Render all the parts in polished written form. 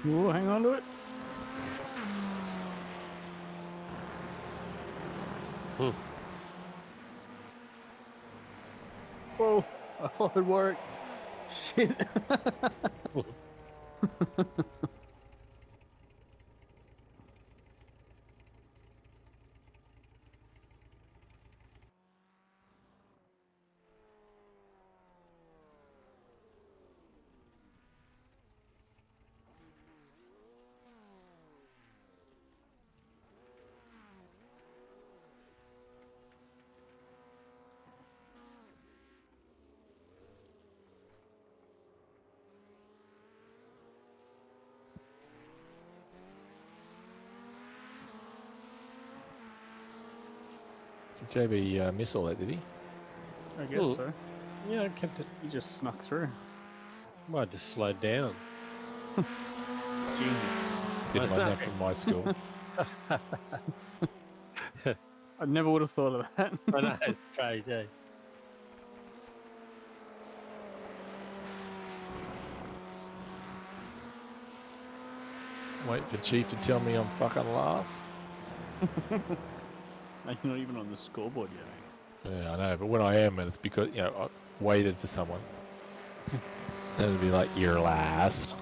Ooh, hang on to it. Whoa, I thought it'd work. Shit. Did JB miss all that, did he? I guess so. Yeah, I kept it. You just snuck through. Well, I just slowed down. Genius. Didn't learn that from my school. I never would have thought of that. I know, it's strange, eh? Wait for Chief to tell me I'm fucking last. You're not even on the scoreboard yet. Yeah, I know, but when I am, and it's because, you know, I waited for someone. Then it'd be like, you're last.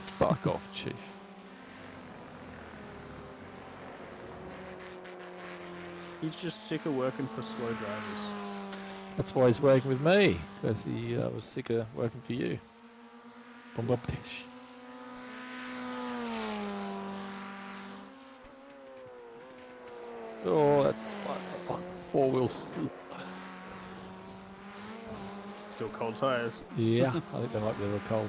Fuck off, Chief. He's just sick of working for slow drivers. That's why he's working with me, because he was sick of working for you. Bomboptish. Oh, that's four wheels. Still cold tires. Yeah, I think they might be a little cold.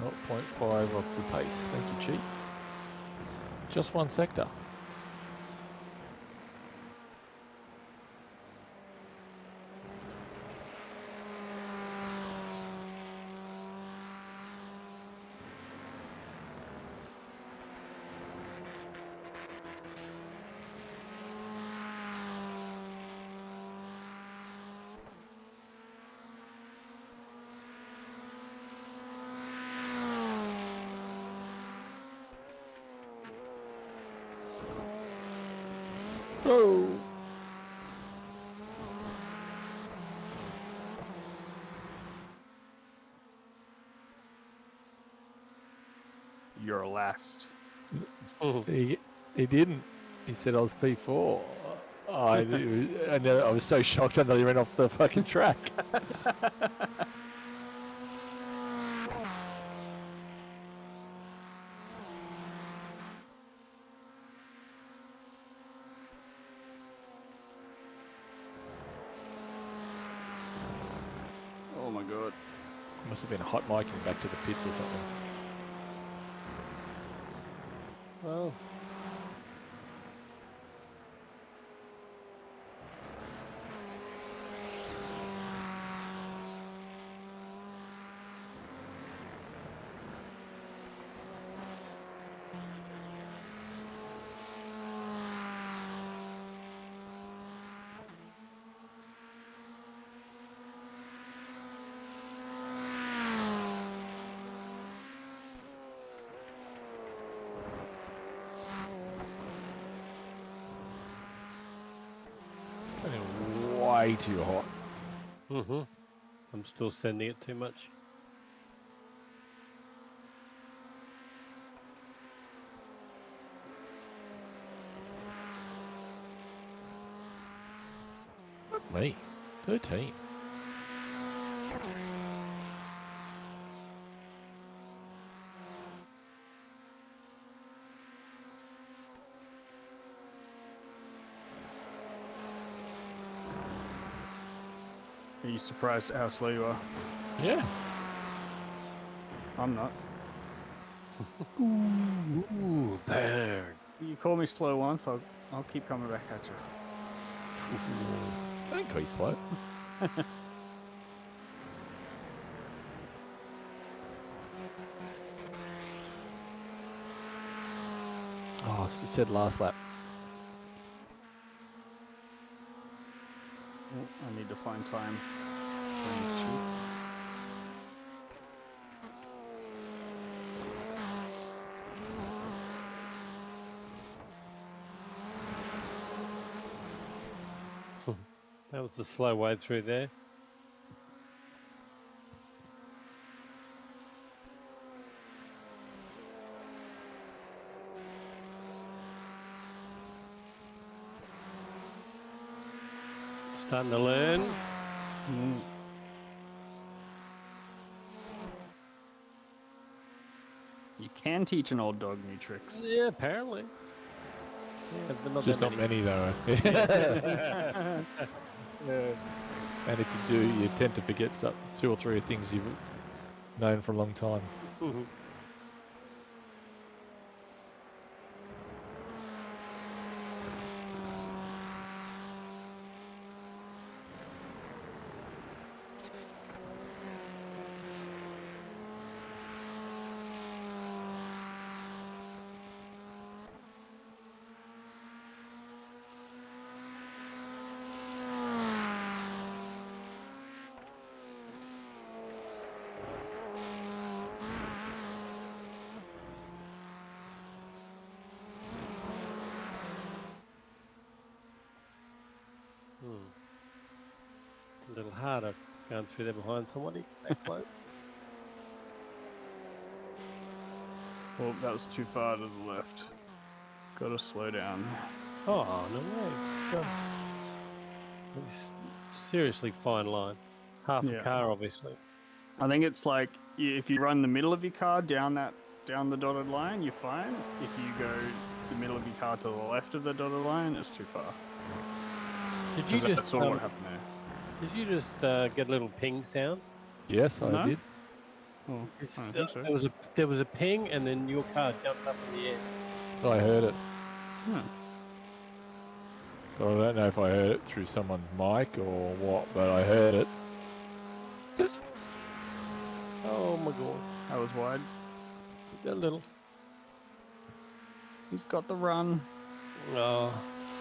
Oh, 0.5 off the pace. Thank you, Chief. Just one sector. Oh! You're last. He didn't. He said I was P4. I was so shocked I nearly ran off the fucking track. Oh my god. Must have been hot micing back to the pits or something. Well, Way too hot. I'm still sending it too much. Fuck me. 13. Are you surprised at how slow you are? Yeah. I'm not. Ooh, burn. You call me slow once, I'll keep coming back at you. I don't call you slow. Oh, so you said last lap. Oh, I need to find time. Friend Chief. That was the slow way through there. Starting to learn. You can teach an old dog new tricks. Yeah, apparently. Yeah, but not Just that not many. many though. And if you do, you tend to forget 2 or 3 things you've known for a long time. It's a little harder going through there behind somebody that close. Well, that was too far to the left. Gotta slow down. Oh, no way. God. It's seriously fine line. Half a Yeah. car, obviously. I think it's like if you run the middle of your car down the dotted line, you're fine. If you go the middle of your car to the left of the dotted line, it's too far. Did you 'Cause just that's sort of what happened there. get a little ping sound? Yes, I No? did. Well, I don't think so. There was a ping, and then your car jumped up in the air. I heard it. Hmm. I don't know if I heard it through someone's mic or what, but I heard it. Oh my god, That was wide. a little. He's got the run. Oh,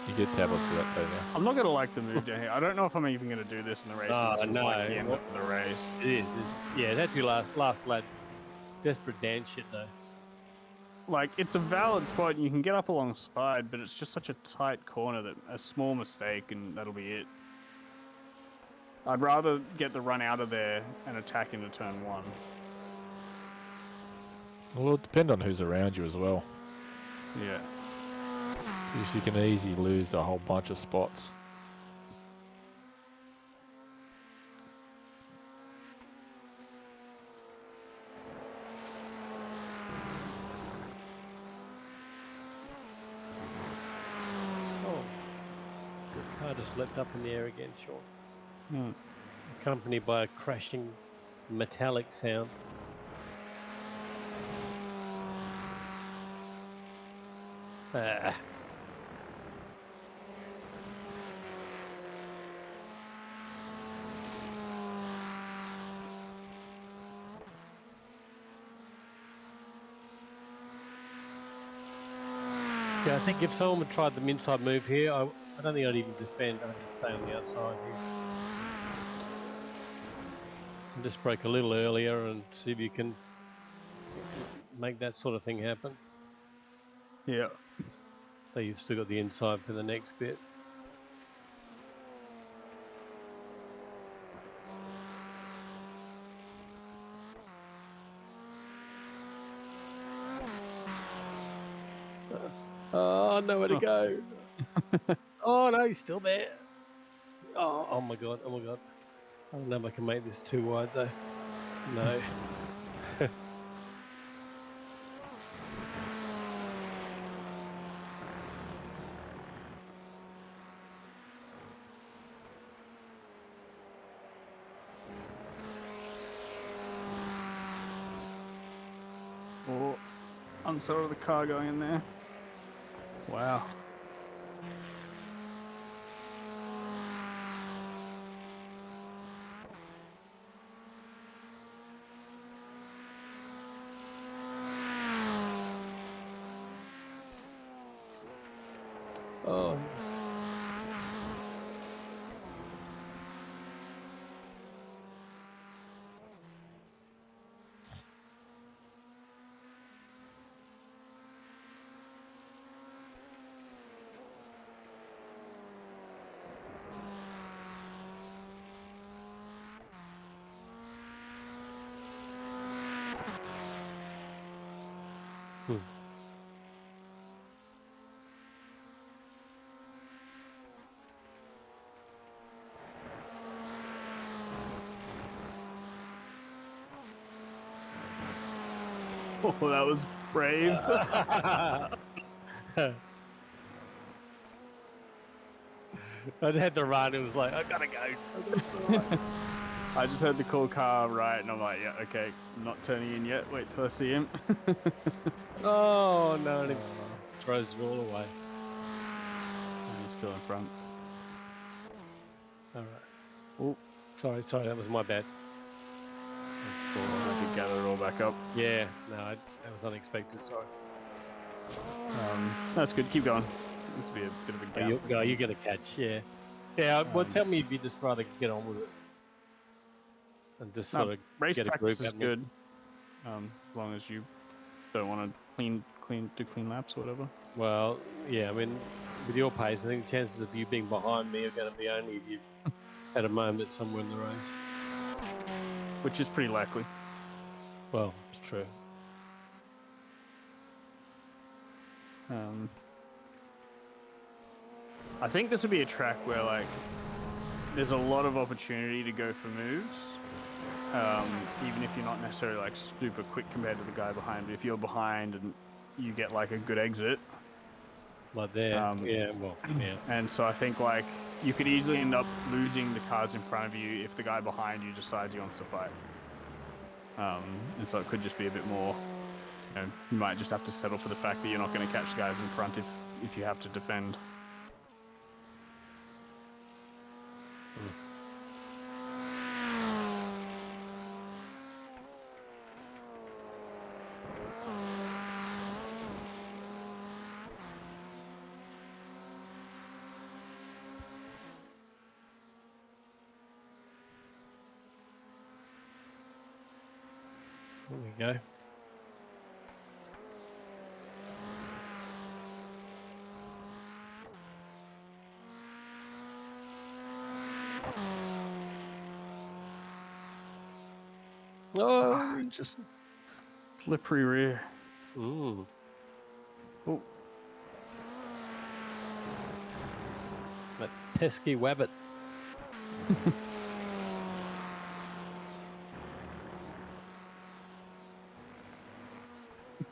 You get tablets for that, don't you? I'm not gonna like the move down here. I don't know if I'm even gonna do this in the race. This is like the end no. of the race. It is. Yeah, it had to be last lap. Desperate Dan shit though. Like, it's a valid spot and you can get up alongside, but it's just such a tight corner that a small mistake and that'll be it. I'd rather get the run out of there and attack into turn 1. Well, it'll depend on who's around you as well. Yeah. Because you can easily lose a whole bunch of spots. Oh, your car just leapt up in the air again, Sean. Hmm. Accompanied by a crashing metallic sound. Ah. Yeah, I think if someone would try the inside move here, I don't think I'd even defend. I'd just stay on the outside here. And just break a little earlier and see if you can make that sort of thing happen. Yeah. So you've still got the inside for the next bit. Oh, nowhere to go. Oh no, he's still there. Oh my god, oh my god. I don't know if I can make this too wide though. No. Oh, Unsettle the car going in there. Wow. Oh. Oh, that was brave. I had to run. It was like, I gotta go. I just heard the cool car right, and I'm like, yeah, okay, I'm not turning in yet. Wait till I see him. Oh no! And it throws it all away. He's still in front. All right. Oh, Sorry, that was my bad. I had to gather it all back up. Yeah, no, that was unexpected. Sorry. That's good. Keep going. This will be a bit of a gap. You get a catch. Yeah. Yeah. Well, tell me if you just rather get on with it and just sort of race get a group practice is happening. good. As long as you don't want to clean laps or whatever. Well, yeah. I mean, with your pace, I think the chances of you being behind me are going to be only if you've had a moment somewhere in the race. Which is pretty likely. Well, it's true. I think this would be a track where like there's a lot of opportunity to go for moves, even if you're not necessarily like super quick compared to the guy behind. But if you're behind and you get like a good exit, Like there. Yeah. Well. Yeah. and so I think like you could easily end up losing the cars in front of you if the guy behind you decides he wants to fight. And so it could just be a bit more. You might just have to settle for the fact that you're not going to catch the guys in front if you have to defend. There we go. Oh, Just slippery rear. ooh. Oh, That pesky wabbit.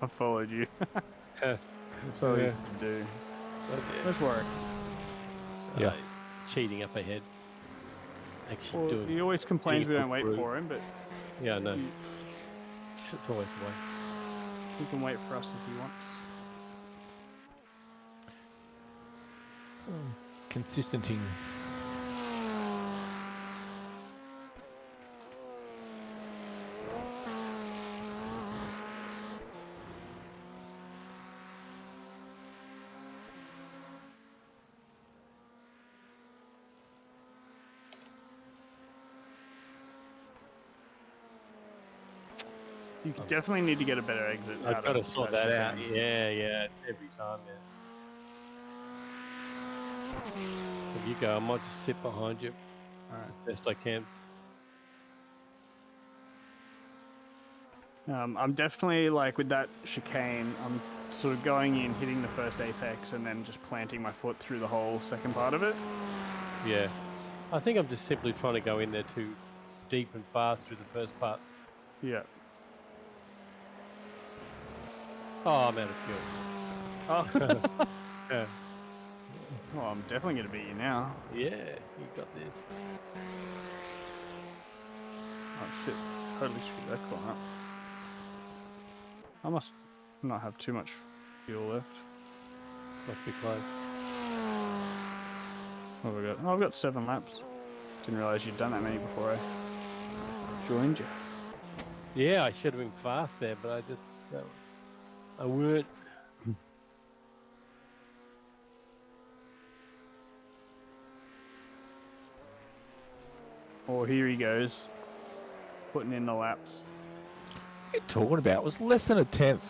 I followed you. It's so Yeah. easy to do. Okay. Let's work. Yeah. Cheating up ahead. Actually Well, doing. he always complains we doing don't wait route. for him, but Yeah, I know. he, It's always the way. he can wait for us if he wants. Consistenting. You definitely need to get a better exit. I've got to sort that out. Yeah, every time, yeah. If you go, I might just sit behind you Alright. best I can. I'm definitely like with that chicane, I'm sort of going in, hitting the first apex, and then just planting my foot through the whole second part of it. Yeah. I think I'm just simply trying to go in there too deep and fast through the first part. Yeah. Oh, I'm out of fuel. Oh, Yeah. well, I'm definitely going to beat you now. Yeah, you got this. Oh shit, totally screwed that corner up. I must Not have too much fuel left. Must be close. What have we got? Oh, I've got 7 laps. Didn't realise you'd done that many before I joined you. Yeah, I should have been fast there, but I just I weren't. Oh, here he goes. Putting in the laps. What are you talking about? It was less than a tenth.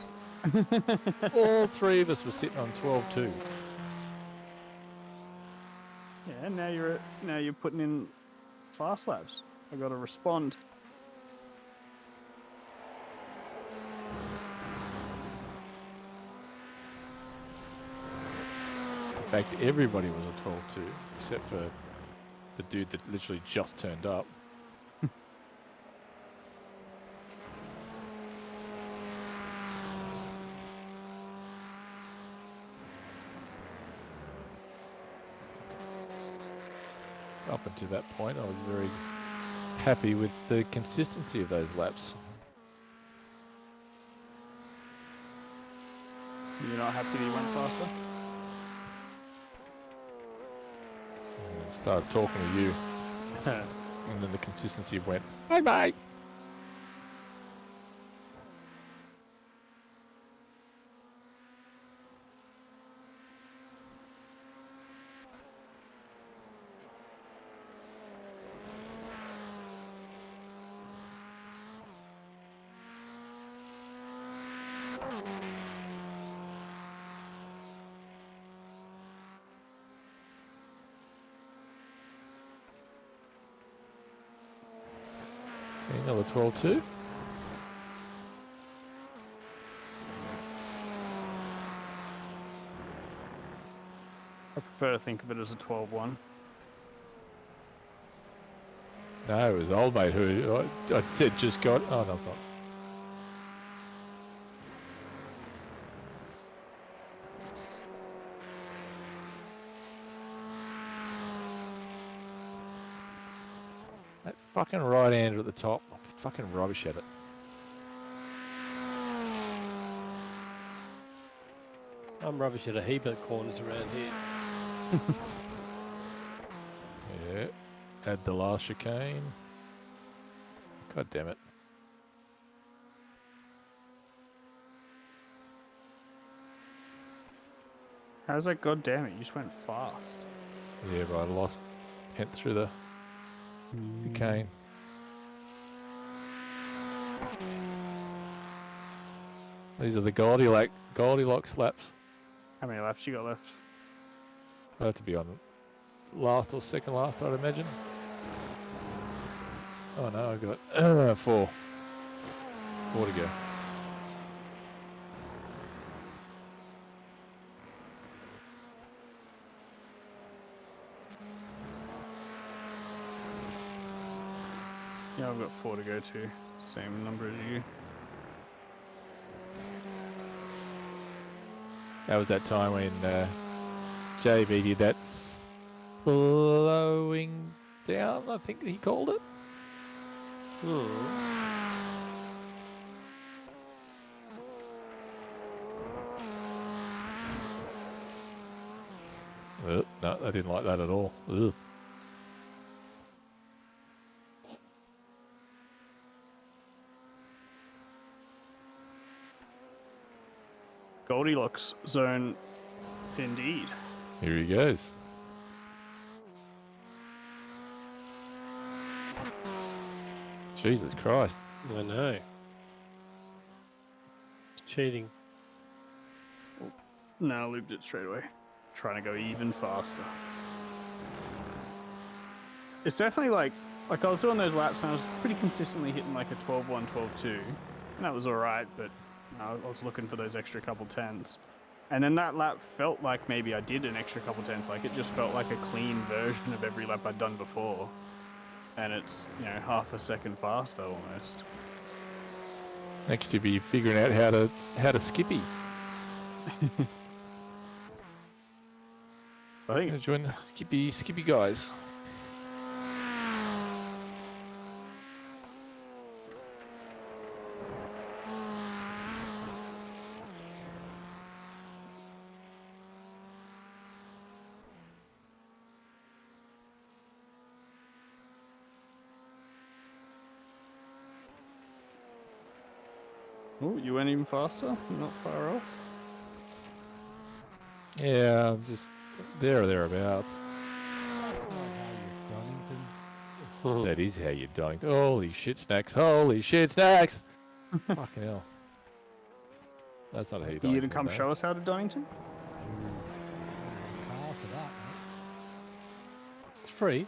All 3 of us were sitting on 12.2. Yeah, now you're putting in fast laps. I got to respond. In fact, everybody was a 12.2, except for the dude that literally just turned up. Up until that point, I was very happy with the consistency of those laps. You're not happy that you went faster? I started talking to you, and then the consistency went, "Hey, mate." Okay, another 12.2. I prefer to think of it as a 12-1. No, it was old mate who I said just got. Oh no, it's not. That fucking right hander at the top. I'm fucking rubbish at it. I'm rubbish at a heap of corners around here. Yeah. Add the last chicane. God damn it. How's that? God damn it! You just went fast. Yeah, but I went through the chicane. These are the Goldilocks laps. How many laps you got left? I have to be on last or second last, I'd imagine. Oh no, I got 4. 4 to go. Yeah, I've got 4 to go too. Same number as you. That was that time when JB did that slowing down, I think he called it. No, I didn't like that at all. Ugh. Goldilocks zone, indeed. Here he goes. Jesus Christ. I know. It's cheating. No, I looped it straight away. Trying to go even faster. It's definitely like I was doing those laps and I was pretty consistently hitting like a 12-1, 12-2. And that was alright, but I was looking for those extra couple tenths. And then that lap felt like maybe I did an extra couple tenths. Like it just felt like a clean version of every lap I'd done before. And it's, half a second faster almost. Next you'll be figuring out how to skippy. I think Join the skippy guys. Oh, you went even faster? You're not far off. Yeah, I'm just there or thereabouts. That's not how you're Donnington. That is how you're doing. Holy shit snacks! Holy shit snacks! Fucking hell. That's not how you're You doing. gonna come show us how to Donnington? Car for that, mate. It's free.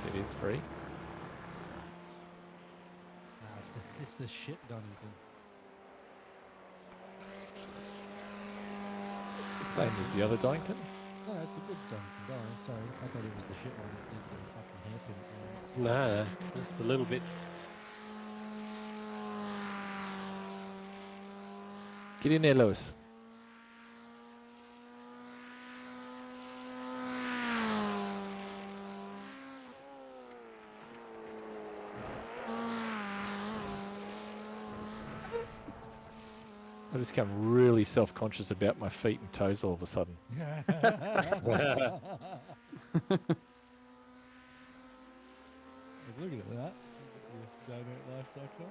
It is free. Nah, it's the shit Donnington. It's the same as the other Donnington. No, it's a good Donnington. Don't worry. Sorry, I thought it was the shit one that did the fucking hairpin. Nah, just a little bit. Get in there, Lewis. I just become really self-conscious about my feet and toes all of a sudden. Look at that. Your donut life sucks on.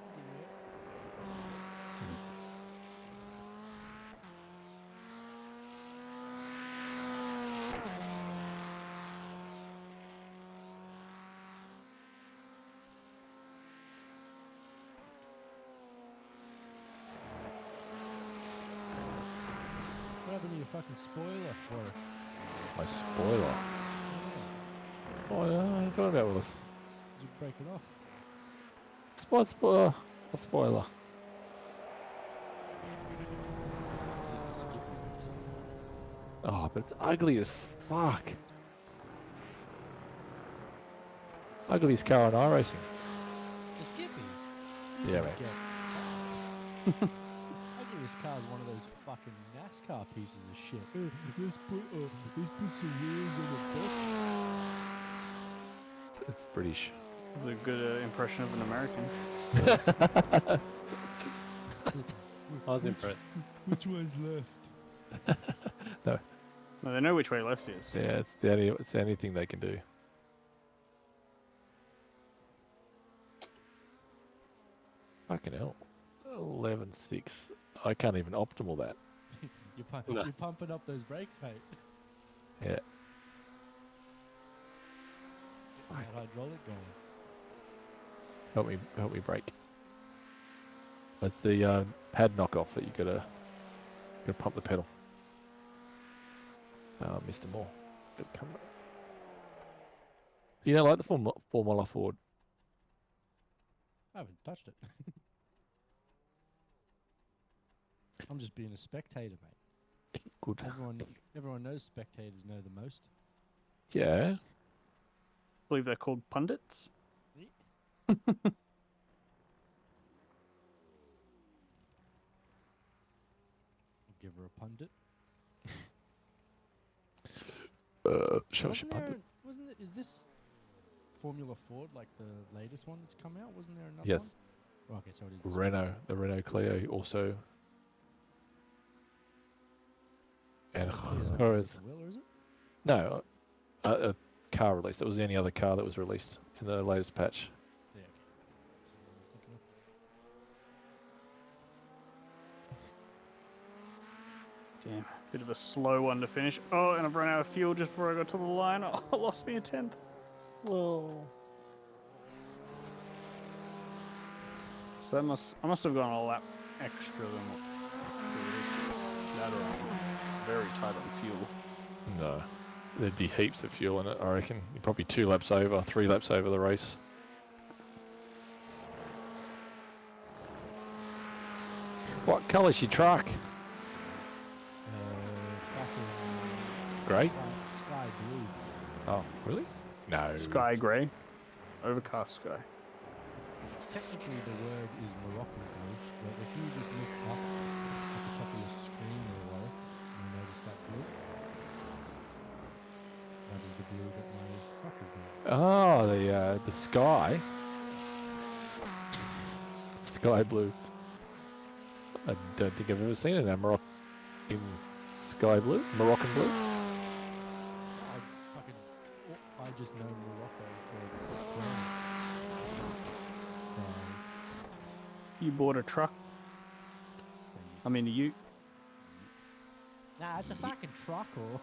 What happened to your fucking spoiler? Or, My spoiler. yeah, What are you talking about, Willis? did you break it off? Spoiler. What spoiler? At least the skip is Oh, but it's ugly as fuck. Ugliest car in iRacing. The Skippy? Yeah, mate. Ugliest car is one of those fucking NASCAR pieces of shit. Let's put some wheels on the box. It's British. This is a good impression of an American. I was impressed. Which one's left? No, they know which way left is. Yeah, it's the only thing they can do. Fucking hell. 11.6. I can't even optimal that. No. You're pumping up those brakes, mate. Yeah. Get that hydraulic going. Help me brake. That's the pad knockoff that you gotta pump the pedal. Mr. Moore. Good come. You don't like the Formula Ford? I haven't touched it. I'm just being a spectator, mate. Good. Everyone knows spectators know the most. Yeah. I believe they're called pundits. Give her a pundit. Show us your pundit. Is this Formula Ford like the latest one that's come out? Wasn't there another Yes. one? Oh, okay, so it is this one. Renault, the Renault Clio also. And Clio's not or is the Will, or is it? no, a car release. That was the only other car that was released in the latest patch. Yeah, okay. That's what I'm thinking of. Damn, bit of a slow one to finish. Oh, and I've run out of fuel just before I got to the line. Oh, I lost me a 10th. Oh. So I must have gone a lap extra than what the race is. That or I'm very tight on fuel. No, there'd be heaps of fuel in it. I reckon. You're probably 2 laps over, 3 laps over the race. What colour's your truck? Fucking Grey? sky blue. Oh, really? No. Sky grey. Overcast sky. Technically, the word is Moroccan blue, but if you just look up at the top of your screen there, Warwick, you'll notice that blue. That is the blue that my truck is going. Oh, the sky. Sky blue. I don't think I've ever seen it in Moroccan sky blue, Moroccan blue. I just know Morocco for the brown. So You bought a truck. I mean, you. Nah, it's a fucking truck or.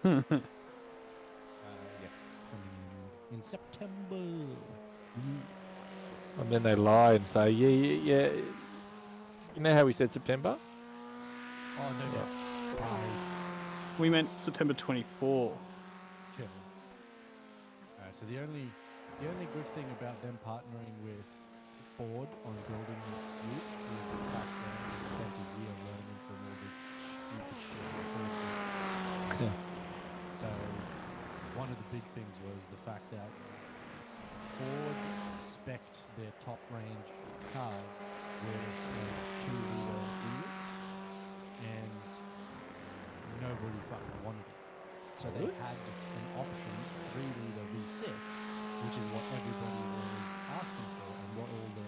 Well, Yeah, coming in September. And then they lie and say, yeah. You know how we said September? Oh no, no. we meant September 24. Yeah. So the only good thing about them partnering with Ford on building this suit is the fact that they spent a year learning from all the stupid shit that Ford did. So one of the big things was the fact that Ford spec'd their top range cars with a 2-liter diesel, and nobody fucking wanted it. So they had an option 3-liter V6, which is what everybody was asking for, and what all the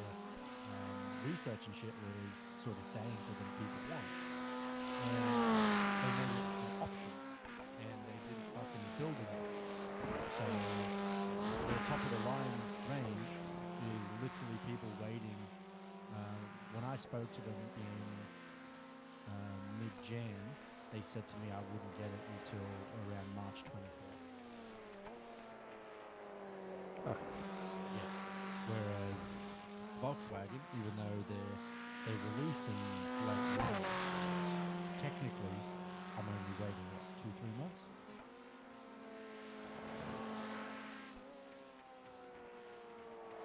research and shit was sort of saying to them people want. And they made it an option, and they didn't fucking build it up. So the top of the line range is literally people waiting. When I spoke to them in mid-Jan, they said to me I wouldn't get it until around March 24th. Oh. Yeah. Whereas Volkswagen, even though they release in late May, technically I'm only waiting, what, 2-3 months?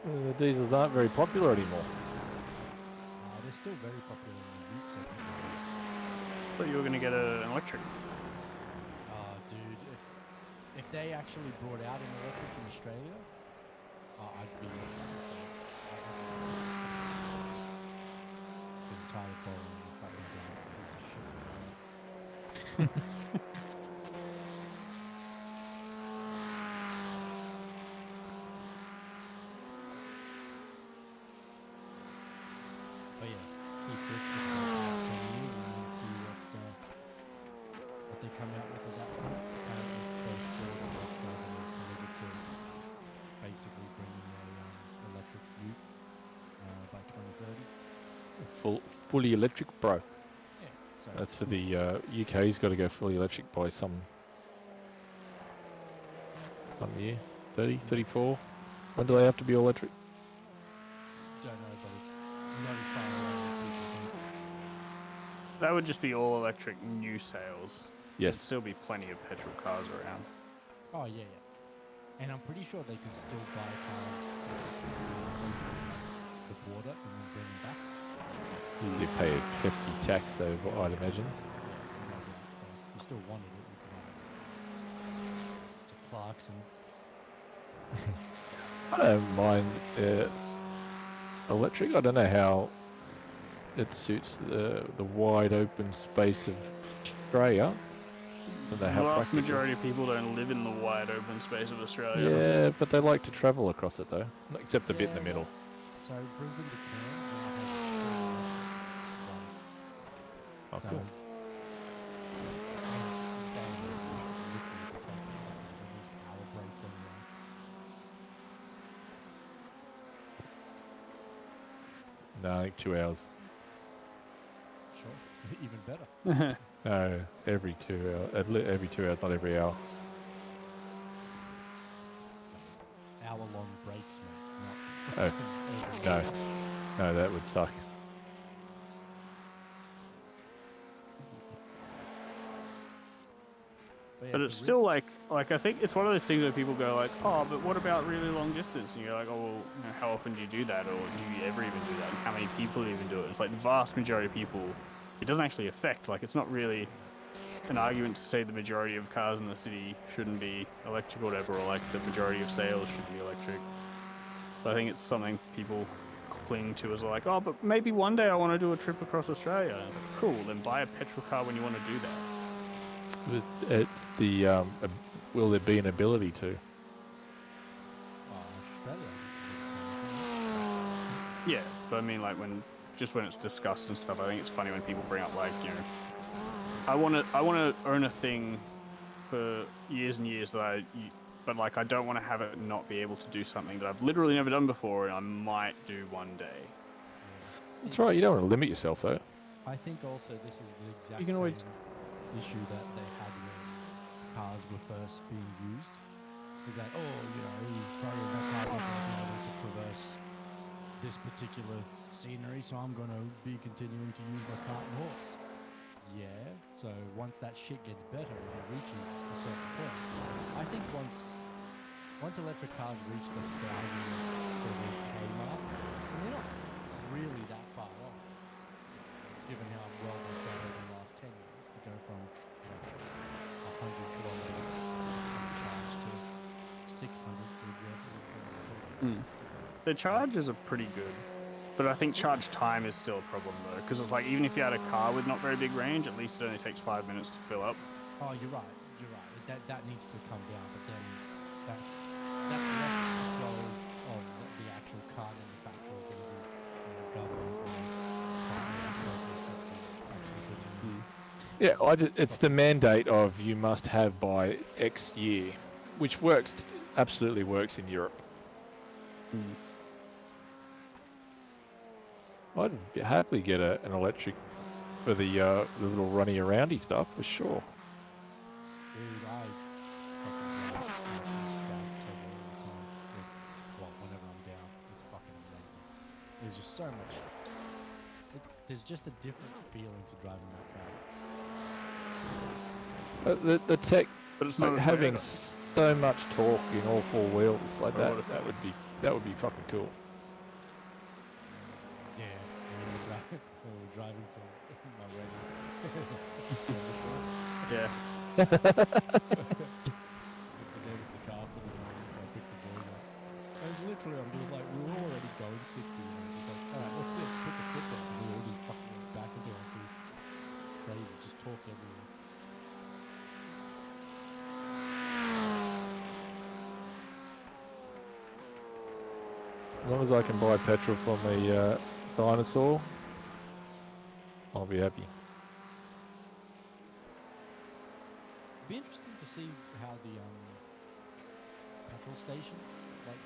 The diesels aren't very popular anymore. They're still very popular in the youth segment. Thought you were going to get an electric. Oh, dude, if they actually brought out an electric in Australia, I'd be more fucking for it. Getting tired of borrowing and fucking down with a piece of shit. But yeah, keep this for about 10 years and then see what they come out with at that point. Apparently, both Ford and Volkswagen are committed to basically bringing a electric ute by 2030. Fully electric, bro. Yeah, so That's for the UK's got to go fully electric by some year. 30, 34. When do they have to be all electric? don't know, but it's not as far away as people think. That would just be all electric new sales. There'd Yes. still be plenty of petrol cars around. Oh yeah, yeah. And I'm pretty sure they can still buy cars over the border and then bring them back. Usually pay a hefty tax, though, I'd imagine. Yeah, no doubt. So if you still wanted it, you can have it. It's a Clarkson. I don't mind electric. I don't know how it suits the wide open space of Australia. I don't know The how vast practical. majority of people don't live in the wide open space of Australia. Yeah, but they like to travel across it though, except the bit in the middle. So Brisbane to Cairns now has a full electric one. Oh, So, cool. it's saying that you should literally be taking fucking at least hour breaks anyway. No, I think 2 hours. Sure, even better. No, every 2 hours. Every 2 hours, not every hour. Hour-long breaks, mate. Oh, Not every no. No, that would suck. yeah, But for it's still like I think it's one of those things where people go like, oh, but what about really long distance? And you're like, oh, well, you know, how often do you do that? Or do you ever even do that? And how many people even do it? It's like the vast majority of people, it doesn't actually affect. Like, it's not really an argument to say the majority of cars in the city shouldn't be electric or whatever, or like the majority of sales should be electric. But I think it's something people cling to as like, oh, but maybe one day I want to do a trip across Australia. And it's like, cool, then buy a petrol car when you want to do that. It's the will there be an ability to? Australia. Yeah, but I mean, like when it's discussed and stuff, I think it's funny when people bring up like, you know, I want to own a thing for years and years but like I don't want to have it not be able to do something that I've literally never done before and I might do one day. That's right. You don't want to limit yourself though. I think also this is the exact You can always- same issue that they had when cars were first being used. Is that, oh, you know, probably my car's not going to be able to traverse this particular scenery, so I'm going to be continuing to use my cart and horse. Yeah, so once that shit gets better and it reaches a certain point, I think once electric cars reach the 1,000 to the K mark, and they're not really that far off, given how well they've done over the last 10 years, to go from 100 kilometers charge to 600, for example, in some of the Teslas. The charges are pretty good, but I think charge time is still a problem though, because it's like even if you had a car with not very big range, at least it only takes 5 minutes to fill up. Oh, you're right. That needs to come down, but then that's less control of the actual car manufacturers than it is government or personal sector actually putting in. Yeah, it's the mandate of you must have by X year, which absolutely works in Europe. I'd happily get an electric for the little runny aroundy stuff for sure. Dude, I fucking love Dad's Tesla all the time. Whenever I'm down, it's fucking amazing. There's just so much. There's just a different feeling to driving that car. The tech, But it's not like a having Toyota. so much torque in all four wheels like Or that, what if- that would be fucking cool. Yeah, when we were driving to my wedding. Yeah. There was the car for the morning, so I picked the boys up. I was literally, I'm just like, we were already going 60, and I'm just like, alright, what's this? Put the foot down, and we all just fucking went back into our seats. It's crazy, just talk everywhere. As long as I can buy petrol from a dinosaur, I'll be happy. It'd be interesting to see how the petrol stations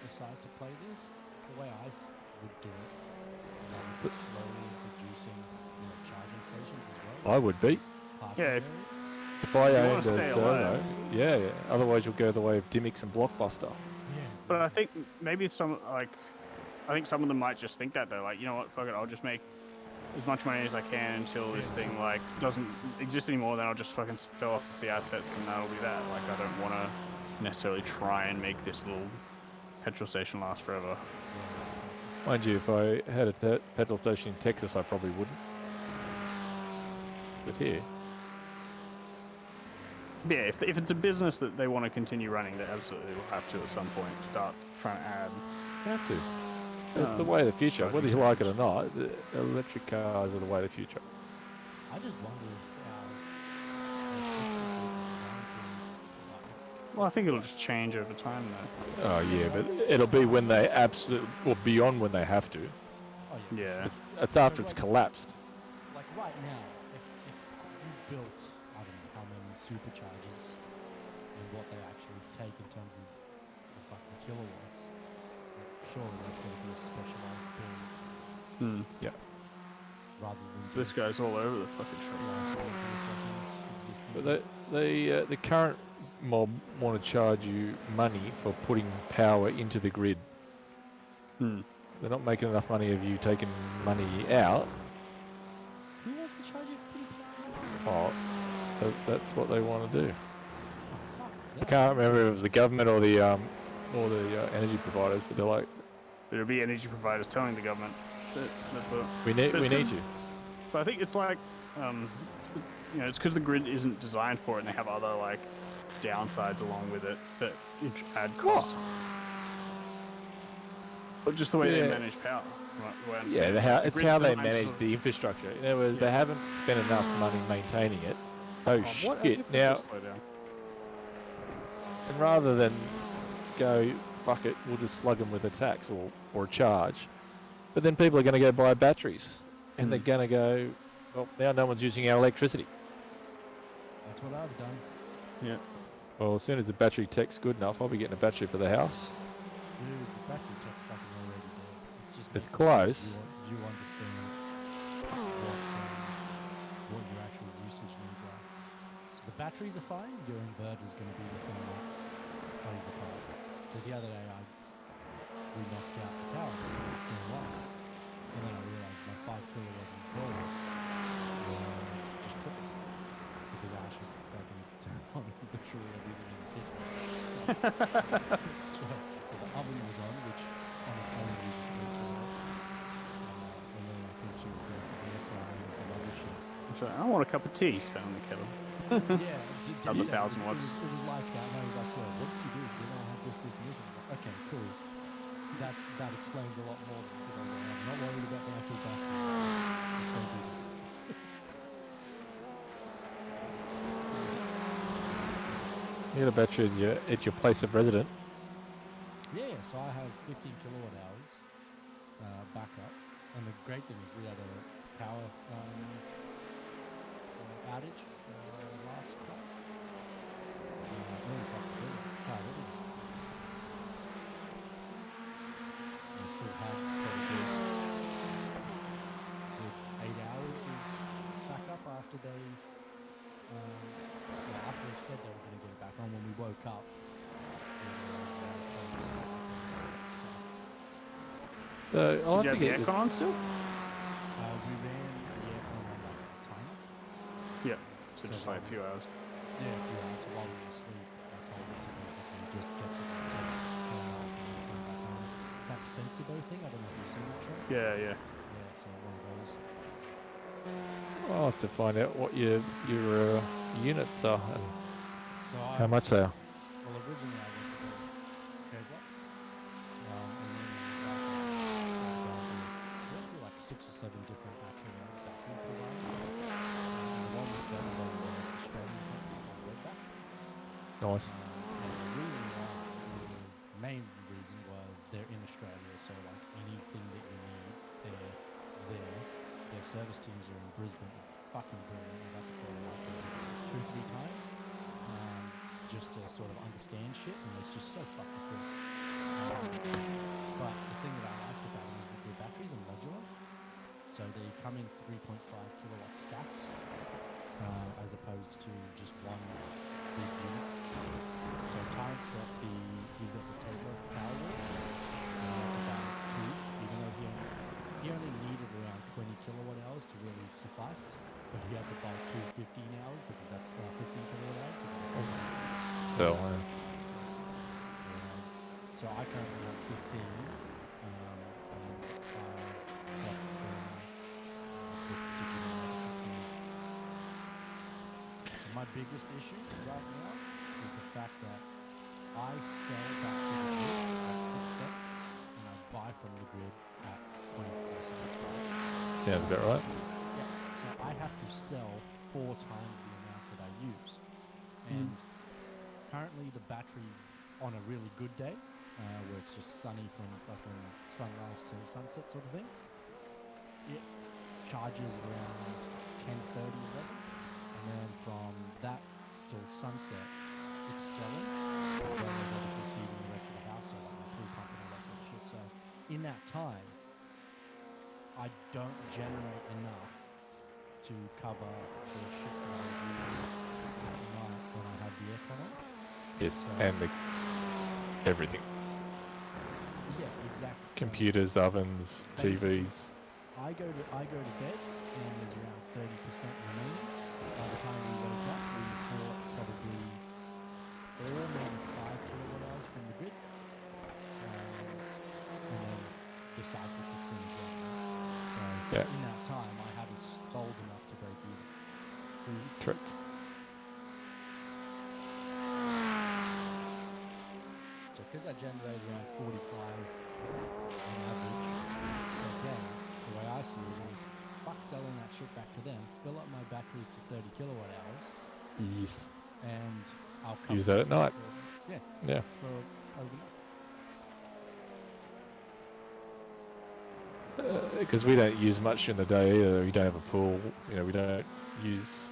decide to play this. The way I would do it is I would be slowly introducing charging stations as well. I would be. Parking Yeah, areas. If I you owned wanna a stay servo, alive. yeah. Otherwise, you'll go the way of Dimmicks and Blockbuster. Yeah. But I think maybe I think some of them might just think that though, like, you know what, fuck it, I'll just make as much money as I can until this thing doesn't exist anymore. Then I'll just fucking sell off the assets, and that'll be that. Like, I don't want to necessarily try and make this little petrol station last forever. Mind you, if I had a petrol station in Texas, I probably wouldn't. But here, Yeah, if it's a business that they want to continue running, they absolutely will have to at some point start trying to add. you have to. It's the way of the future. charging Whether you like it or not, the electric cars are the way of the future. I just wonder if Well, I think it'll just change over time, though. Oh yeah, but it'll be when they beyond when they have to. oh yeah, for Yeah. sure. It's after it's collapsed. Like right now, if you built, I don't know how many superchargers and what they actually take in terms of the fucking kilowatts, surely that's going to be a specialized build Yeah. rather than This just guy's all over the fucking shop. isolating the fucking existing. But the current mob want to charge you money for putting power into the grid. They're not making enough money of you taking money out. Who wants to charge you for putting power? Oh, that's what they want to do. Oh, fuck I that. can't remember if it was the government or the energy providers, but they're like, There'll be energy providers telling the government that that's what. we need That's 'cause- you. But I think it's like, it's because the grid isn't designed for it, and they have other like downsides along with it that add costs. But just the way they Yeah. manage power. The way I Yeah, understand it's the grid's how they designed manage so- the infrastructure. In other words, Yeah. they haven't spent enough money maintaining it. Oh, What? As shit! if Now, that's a slowdown. and rather than go, fuck it, we'll just slug them with a tax or a charge. But then people are going to go buy batteries, and they're going to go, well, now no one's using our electricity. That's what I've done. Yeah. Well, as soon as the battery tech's good enough, I'll be getting a battery for the house. Dude, the battery tech's fucking already there. It's just It's making close. You understand what your actual usage needs are. So the batteries are fine. Your inverter is going to be the thing that plays the part. So the other day we knocked out the power stand one, and then I realised my 5 kilowatt inverter was just tripping because I actually fucking turned on literally everything in the kitchen. So the oven was on, which on its own uses 3 kilowatts. And then I think she was doing some air frying and some other shit. So I want a cup of tea. Turn on the kettle. Yeah, Another 1,000 watts. It was like that, and I was like, "Well, what did you do? You're gonna have this, and this." And I'm like, okay, cool. That explains a lot more. Because I was like, I'm not worried about the actual battery. You got a battery at your place of residence. Yeah, so I have 15 kilowatt hours backup, and the great thing is we had a power outage last Friday. I still had probably good 8 hours of backup after they said they were going to get it back on when we woke up. So I'll Did have you to have the get aircon on still? We ran the aircon on like a timer. Yeah. So just like a few hours. Yeah, a few hours while we were asleep. I told it to basically just get to the turn off and then turn back on. That Sensibo thing, I don't know if you've seen that show. Yeah, yeah. Yeah, so one of those. I'll have to find out what your units are and So how much they are. Well, originally I went to Tesla, and then I went through like 6 or 7 different battery providers. And the one we said was an Australian company called Redback. Nice. And the reason why main reason was they're in Australia, so like anything that you need, they're there. Their service teams are in Brisbane. Fucking brilliant. I've had to call them up 2-3 times. Just to sort of understand shit, and it's just so fucking cool. But the thing that I liked about them is that their batteries are modular, so they come in 3.5 kilowatt stacks, as opposed to just one big unit. So Tyrant's got he's got the Tesla Powerwalls, to buy 2, even though he only needed around 20 kilowatt hours to really suffice, but he had to buy 2 15 hours because that's 15 kilowatt hours because So so I currently have 15, and so my biggest issue right now is the fact that I sell back to the grid at 6 cents, and I buy from the grid at 24 cents. Right? sounds about right. Yeah, so I have to sell 4 times the amount that I use, and currently the battery on a really good day, where it's just sunny from fucking sunrise to sunset sort of thing, it charges around 10:30, 11, and then from that till sunset, it's selling, as well as obviously feeding the rest of the house, so like my pool pump and all that sort of shit. So in that time, I don't generate enough to cover the shit that I use at night when I have the aircon on. Yes, So, and everything. yeah, exactly. Computers, ovens, Basically, TVs. I go to bed and there's around 30% remaining. By the time we wake up, we bought probably maybe 5 kilowatt hours from the grid, and then the cycle kicks in as well. So in that time, I haven't sold enough to break even. Correct. So because I generate around 45 on average per day, the way I see it is, fuck selling that shit back to them, fill up my batteries to 30 kilowatt hours, Yes. and I'll cover Use that at night. myself Yeah. for overnight. Because we don't use much in the day either. We don't have a pool. You know, we don't use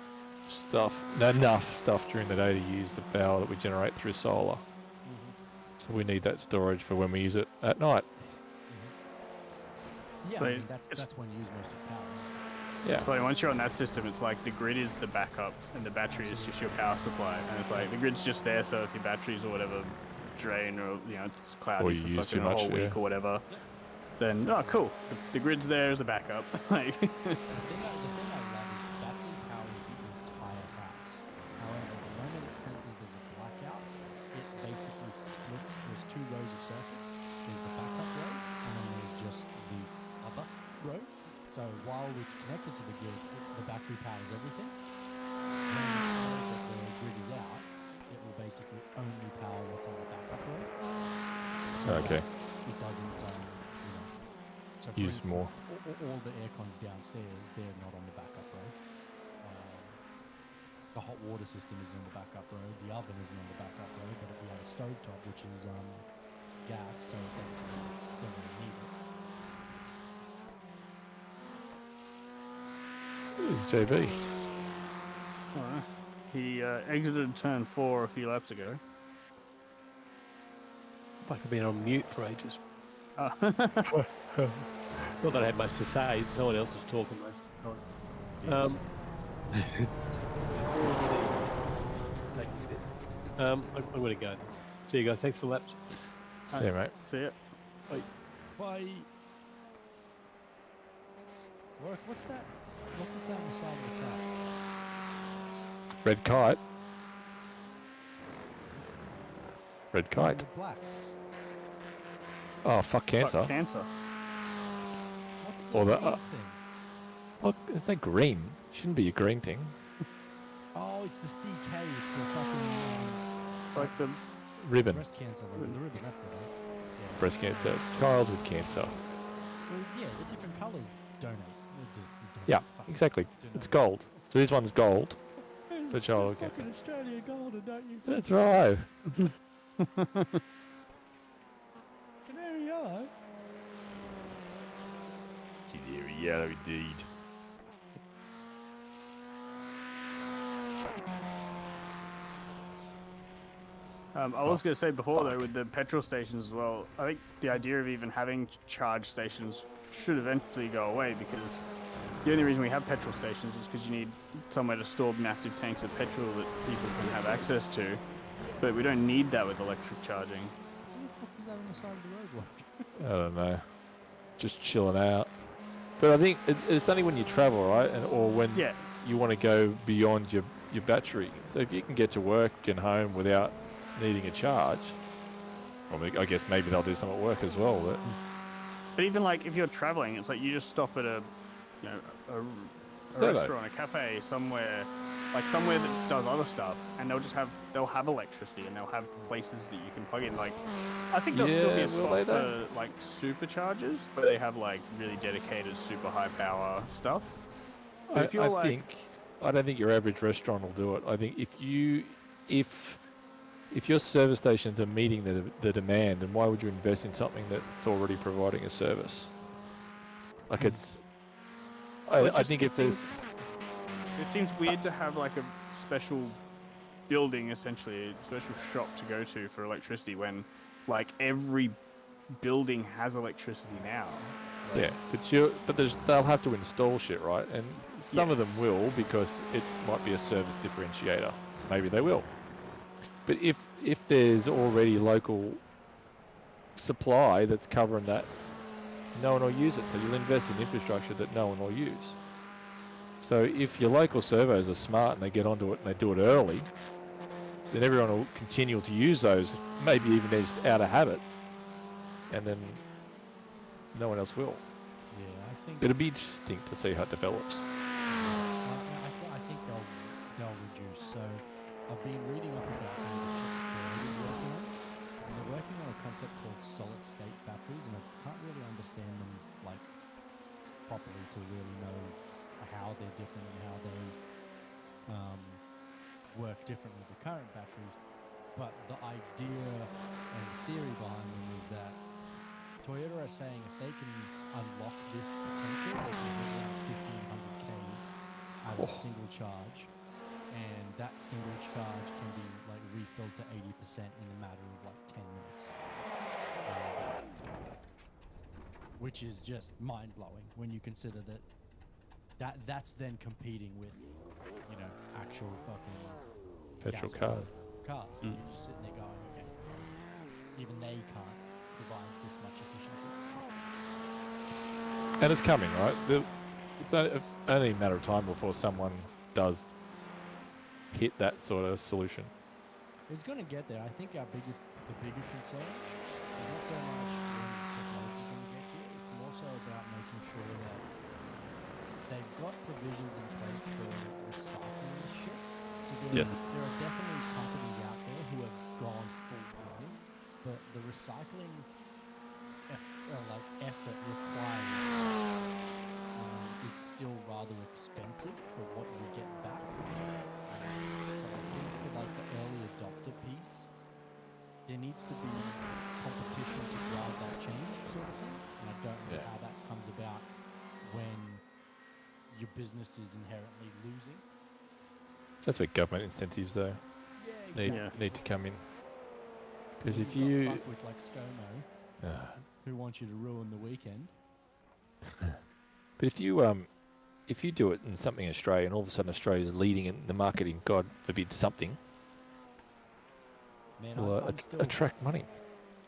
enough stuff during the day to use the power that we generate through solar. So we need that storage for when we use it at night. Yeah, But I mean, that's when you use most of the power. Yeah. It's funny, once you're on that system, it's like the grid is the backup and the battery is just your power supply. And it's like the grid's just there, so if your batteries or whatever drain or, you know, it's cloudy Or you for use fucking too a much, whole week yeah. or whatever, then, oh, cool. The grid's there as a backup. Like, The thing I love is battery powers the entire house. However, the moment it senses there's a blackout, it basically splits. There's two rows of circuits. There's the backup row, and then there's just the other row. So while it's connected to the grid, the battery powers everything. When it knows that the grid is out, it will basically only power what's on the backup row. So Okay. it doesn't, you know. So for Use instance, more. all the air cons downstairs, they're not on the backup row. The hot water system isn't on the backup row. The oven isn't on the backup row, but we have a stovetop, which is gas, so it don't really need it. JB. alright. He exited turn 4 a few laps ago. Like I've been on mute for ages. Oh. Not that I had much to say. Someone else was talking most of the time. Take this. I'm going to go. See you guys. Thanks for the laps. See you, mate. See it. Bye. Warwick, what's that? What's the sound on the side of the car? Red kite. Red The kite. black. Oh, fuck cancer. Fuck cancer. What's the Or the, green thing? Look, isn't that green? Shouldn't be a green thing. Oh, it's the CK. It's the fucking It's like the Ribbon. breast cancer. The ribbon. That's the one. Yeah. Breast cancer. Child with cancer. Well, yeah, the different colours donate. Donate. Yeah, Fuck. exactly. Donate. It's gold. So this one's gold. For child with It's cancer. fucking Australia golden, don't you? That's right. Canary yellow. Canary yellow indeed. I was going to say before, though, with the petrol stations as well, I think the idea of even having charge stations should eventually go away, because the only reason we have petrol stations is because you need somewhere to store massive tanks of petrol that people can have access to. But we don't need that with electric charging. What the fuck was that on the side of the road? I don't know. Just chilling out. But I think it's only when you travel, right? Or when Yeah. you want to go beyond your battery. So if you can get to work and home without needing a charge, I guess maybe they'll do some at work as well. But even like if you're traveling, it's like you just stop at a Servo. restaurant, a cafe, somewhere that does other stuff, and they'll have electricity and they'll have places that you can plug in. Like, I think there'll still be Yeah, a will spot they for though? like superchargers, but they have like really dedicated super high power stuff. But if you're I don't think your average restaurant will do it. I think if your service stations are meeting the demand, then why would you invest in something that's already providing a service? Like I think if there's it seems weird to have like a special building, essentially a special shop to go to for electricity, when like every building has electricity now. Like, yeah, but they'll have to install shit, right? And some of them Yes. will, because it might be a service differentiator. Maybe they will. But if there's already local supply that's covering that, no one will use it. So you'll invest in infrastructure that no one will use. So if your local servos are smart and they get onto it and they do it early, then everyone will continue to use those. Maybe even they're just out of habit, and then no one else will. Yeah, I think. It'll be interesting to see how it develops. I think they'll reduce. So I've been reading up about some of the shit that they're working on, and they're working on a concept called solid state batteries, and I can't really understand them like properly to really know how they're different and how they work differently with current batteries. But the idea and theory behind them is that Toyota are saying if they can unlock this potential, they can get around 1,500 Ks out of a single charge, and that single charge can be like refilled to 80% in a matter of like 10 minutes. Which is just mind-blowing when you consider that that's then competing with, you know, actual fucking Petrol gas-powered car. cars. And you're just sitting there going, okay, even they can't provide this much efficiency. And it's coming, right? It's only a matter of time before someone does hit that sort of solution. It's going to get there. I think the bigger concern is not so much when is the technology going to get here. It's more so about making sure that they've got provisions in place for recycling this shit. So there are definitely companies out there who have gone full blown, but the recycling effort required is still rather expensive for what you get back. So I think for like the early adopter piece, there needs to be competition to drive that change sort of thing. And I don't know how that comes about when your business is inherently losing. That's where government incentives, though, need to come in. Because if you fuck with like ScoMo, who wants you to ruin the weekend. But if you do it in something Australia, and all of a sudden Australia's leading in the market in, God forbid, something, man, will attract money.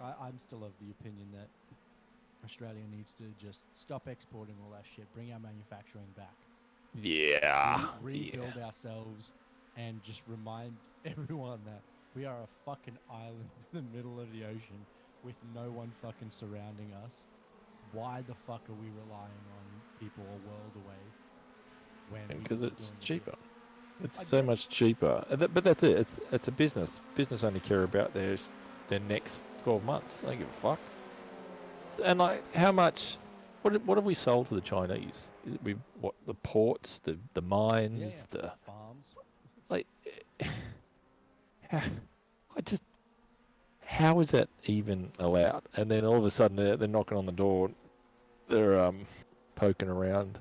I'm still of the opinion that Australia needs to just stop exporting all that shit, bring our manufacturing back. Yeah. Rebuild ourselves and just remind everyone that we are a fucking island in the middle of the ocean with no one fucking surrounding us. Why the fuck are we relying on people a world away when Because it's cheaper. It's I much cheaper. But that's it. It's a business. Business only care about their next 12 months. They don't give a fuck. And like, how much? What have we sold to the Chinese? The ports, the mines, the farms. Like, how is that even allowed? And then all of a sudden they're knocking on the door. They're poking around.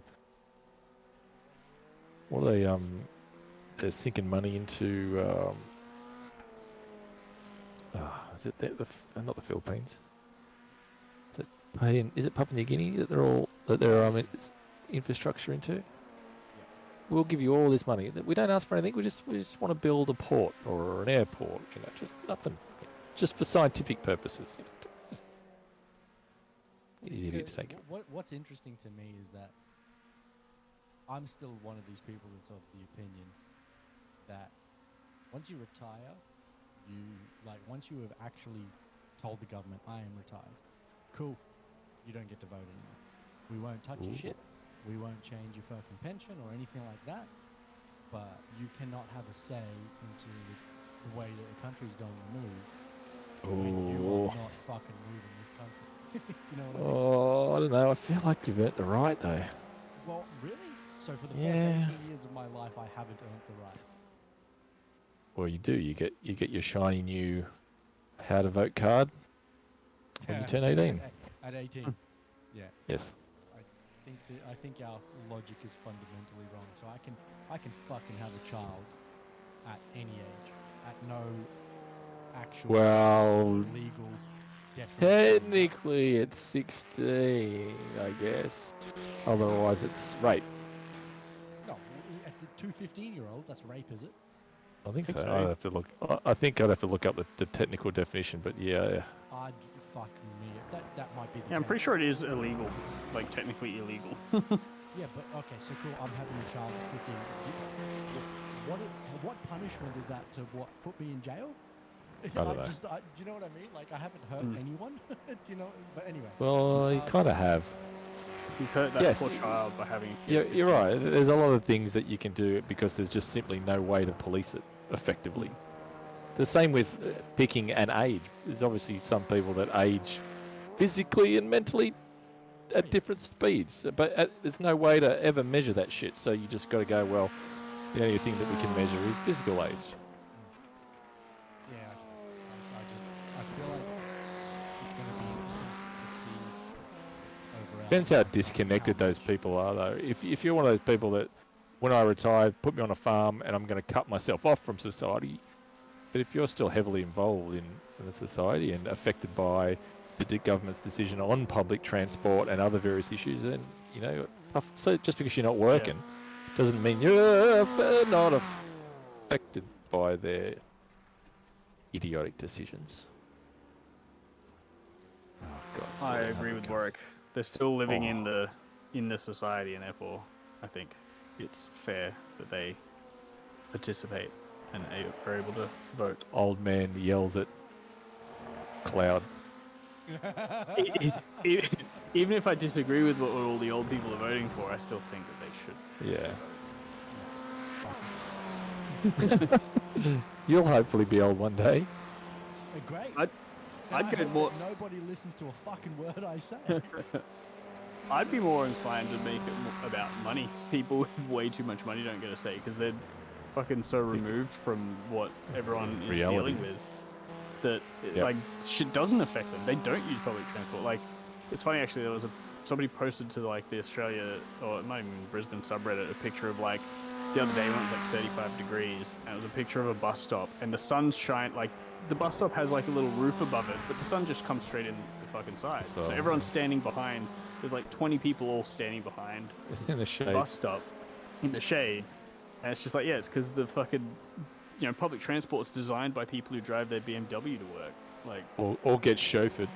What are they? They're sinking money into. Is it not the Philippines? Is it Papua New Guinea that they're infrastructure into? We'll give you all this money. We don't ask for anything. We just want to build a port or an airport. Just nothing. Just for scientific purposes. These idiots take it. What's interesting to me is that I'm still one of these people that's of the opinion that once you retire, once you have actually told the government, I am retired, cool, you don't get to vote anymore. We won't touch your shit. We won't change your fucking pension or anything like that. But you cannot have a say into the way that the country's going to move when you are not fucking moving this country. Do you know what I mean? I don't know. I feel like you've earned the right, though. Well, really? So for the first 18 years of my life, I haven't earned the right. Well, you do. You get your shiny new how to vote card when you turn 18. At 18. Yeah. Yes. I think our logic is fundamentally wrong. So I can fucking have a child at any age, at no actual legal detriment. Technically it's 16, I guess. Otherwise it's rape. No, after 2 15-year-olds, that's rape, is it? I think so. I'd have to look. I think I'd have to look up the technical definition, but yeah. Fuck me. That might be the case. I'm pretty sure it is illegal, like technically illegal. Yeah, but okay, so cool. I'm having a child at 15. What punishment is that to put me in jail? I don't know. Do you know what I mean? Like, I haven't hurt anyone. Do you know? But anyway. Well, you kind of have. You've hurt that poor child by having a kid. You're right. There's a lot of things that you can do because there's just simply no way to police it effectively. The same with picking an age. There's obviously some people that age physically and mentally at different speeds, but there's no way to ever measure that shit. So you just got to go, well, the only thing that we can measure is physical age. Yeah, I feel like it's going to be interesting to see overall. Depends how disconnected those people are, though. If you're one of those people that, when I retire, put me on a farm and I'm going to cut myself off from society, but if you're still heavily involved in the society and affected by the government's decision on public transport and other various issues, then So just because you're not working doesn't mean you're not affected by their idiotic decisions. Oh God! I agree with 100 Warwick. They're still living Oh. in the society, and therefore, I think it's fair that they participate and are able to vote. Old man yells at cloud. Even if I disagree with what all the old people are voting for, I still think that they should. Yeah. You'll hopefully be old one day. Great. I'd And I get hope more. that nobody listens to a fucking word I say. I'd be more inclined to make it about money. People with way too much money don't get a say because they're fucking so removed from what everyone is Reality. dealing with that like shit doesn't affect them. They don't use public transport. Like, it's funny actually. There was somebody posted to like the Australia or it might even be Brisbane subreddit a picture of like the other day when it was like 35 degrees and it was a picture of a bus stop and the sun's shine like the bus stop has like a little roof above it, but the sun just comes straight in the fucking side. So everyone's standing behind. There's like 20 people all standing behind In the shade. the bus stop in the shade. And it's just like, yeah, it's because the fucking, public transport is designed by people who drive their BMW to work. Like, Or get chauffeured.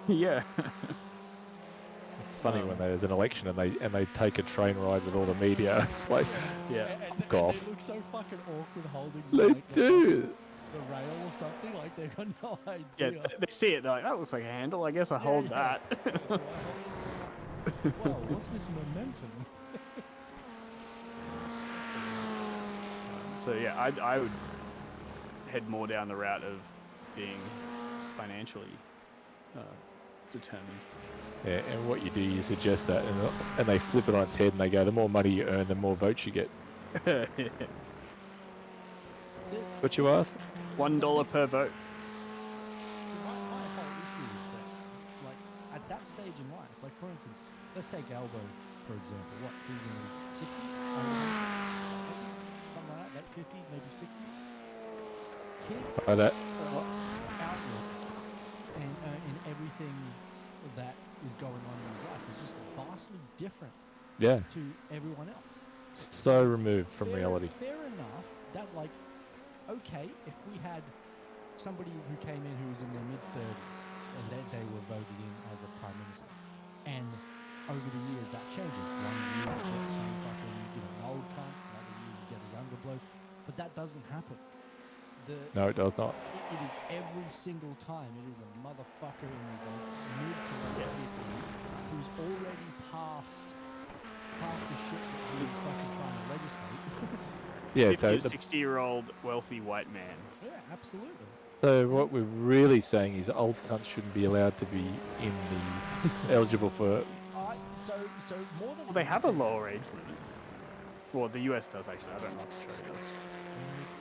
yeah. It's funny when there's an election and they take a train ride with all the media. It's like, Yeah. And off. they look so fucking awkward holding They like, do. the rail or something. Like they've got no idea. Yeah, they see it, they're like, that looks like a handle. I guess I hold that. Wow, what's this momentum? So yeah, I would head more down the route of being financially determined. Yeah, and what you do, you suggest that, and they flip it on its head, and they go, the more money you earn, the more votes you get. What you asked? $1 per vote. So my whole issue is that, like, at that stage in life, like for instance, let's take Albo for example. What he's in his 60s, something like that, late 50s, maybe 60s. His That. outlook and in everything that is going on in his life is just vastly different Yeah, to everyone else. so removed from reality. Fair enough that, like, okay, if we had somebody who came in who was in their mid-30s and they were voted in as a prime minister, and over the years that changes. One year you get some fucking, an old cunt, another year you get a younger bloke, but that doesn't happen. No, it does not. It is every single time. It is a motherfucker in his like mid to late 50s who's already past the shit that he's fucking trying to legislate. Yeah, 50 so to 60-year-old wealthy white man. Yeah, absolutely. so what we're really saying is old cunts shouldn't be allowed to be in the eligible for. So more than Well, they have a lower age limit. Well, the US does actually. I don't know if Australia does.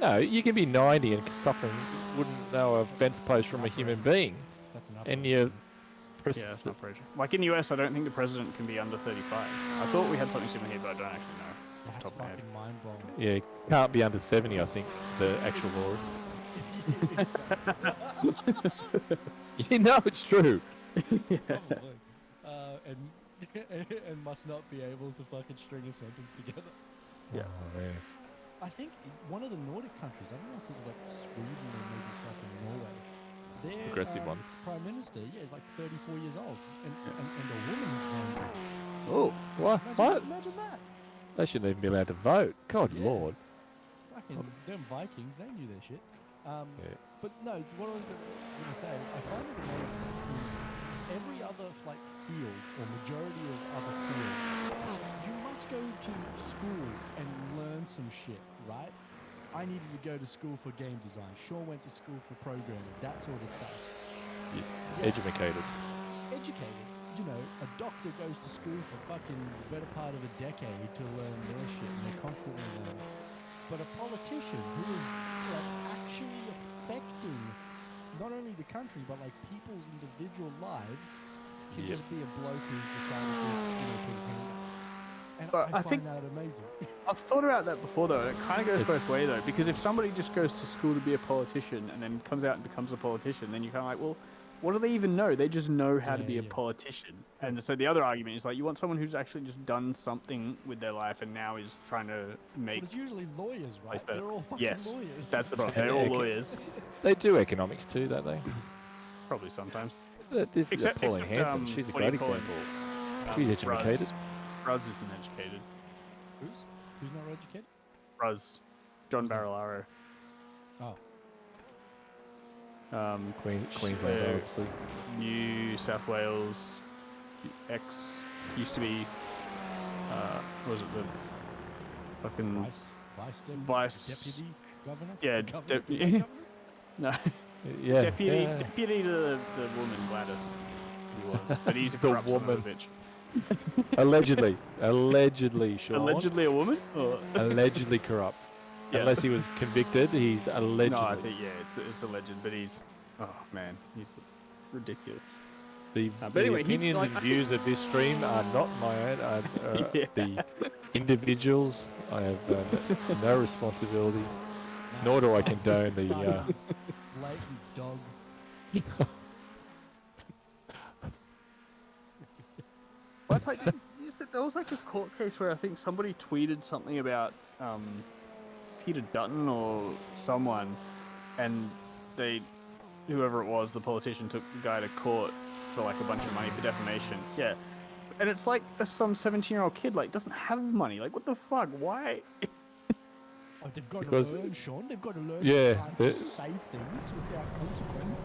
No, you can be 90 and suffering wouldn't know a fence post from a human being, That's an and upgrade. you. Yeah, it's not pressure. Like in the US, I don't think the president can be under 35. I thought we had something similar here, but I don't actually know. Off the That's top of my head. fucking mind-blowing. Yeah, can't be under 70, I think, the actual law. You know it's true. Probably. And must not be able to fucking string a sentence together. Yeah. Oh, man. I think one of the Nordic countries, I don't know if it was like Sweden or maybe fucking Norway, their Progressive ones. prime minister, is like 34 years old, and a woman's man. Oh, what? What? Imagine that. They shouldn't even be allowed to vote. God Yeah. lord. Fucking them Vikings, they knew their shit. Yeah. But no, what I was going to say is I find it amazing that in every other like field or majority of other fields, you must go to school and learn some shit, right? I needed to go to school for game design. Sean went to school for programming, that sort of stuff. Yes. Yeah. Educated. Educated. A doctor goes to school for fucking the better part of a decade to learn their shit, and they're constantly learning. But a politician who is like actually affecting not only the country but like people's individual lives can Yep. just be a bloke who decided to put his hand up. And But I I think- find that amazing. I've thought about that before, though. It kind of goes both ways, though, because if somebody just goes to school to be a politician and then comes out and becomes a politician, then you're kind of like, well, what do they even know? They just know how to be a Yeah. politician. And so the other argument is like, you want someone who's actually just done something with their life and now is trying to But make it's usually lawyers, right? place better. They're all fucking Yes, lawyers. that's the problem. They're all lawyers, They do economics too, don't they? probably sometimes. This is Pauline Hanson. She's a what do great you call it? example. She's educated. Ruz isn't educated. Who's not educated? Ruz. John Who's that? Barilaro. Oh, Queensland, obviously. New South Wales, used to be, what was it, the fucking, Vice- deputy governor. yeah, Governor? deputy, Governors? no, Yeah. deputy to the woman, Gladys, he was, but he's a The corrupt son of a woman. bitch. Allegedly, Sean. Allegedly a woman? Or? Allegedly corrupt. Yeah. Unless he was convicted, he's allegedly. No, I think, yeah, it's alleged, but he's, oh man, he's ridiculous. The, but the anyway, he- opinions like, and I views of this stream are not my own. Yeah. The individuals. I have no responsibility, nor do I condone the. Blatant dog. Well, it's like, there was like a court case where I think somebody tweeted something about Peter Dutton or someone, and whoever it was, the politician, took the guy to court for like a bunch of money for defamation. Yeah. And it's like some 17-year-old kid like doesn't have money. Like, what the fuck? Why? Oh, they've got Because- to learn, Sean. They've got to learn Yeah, to they- say things without consequence.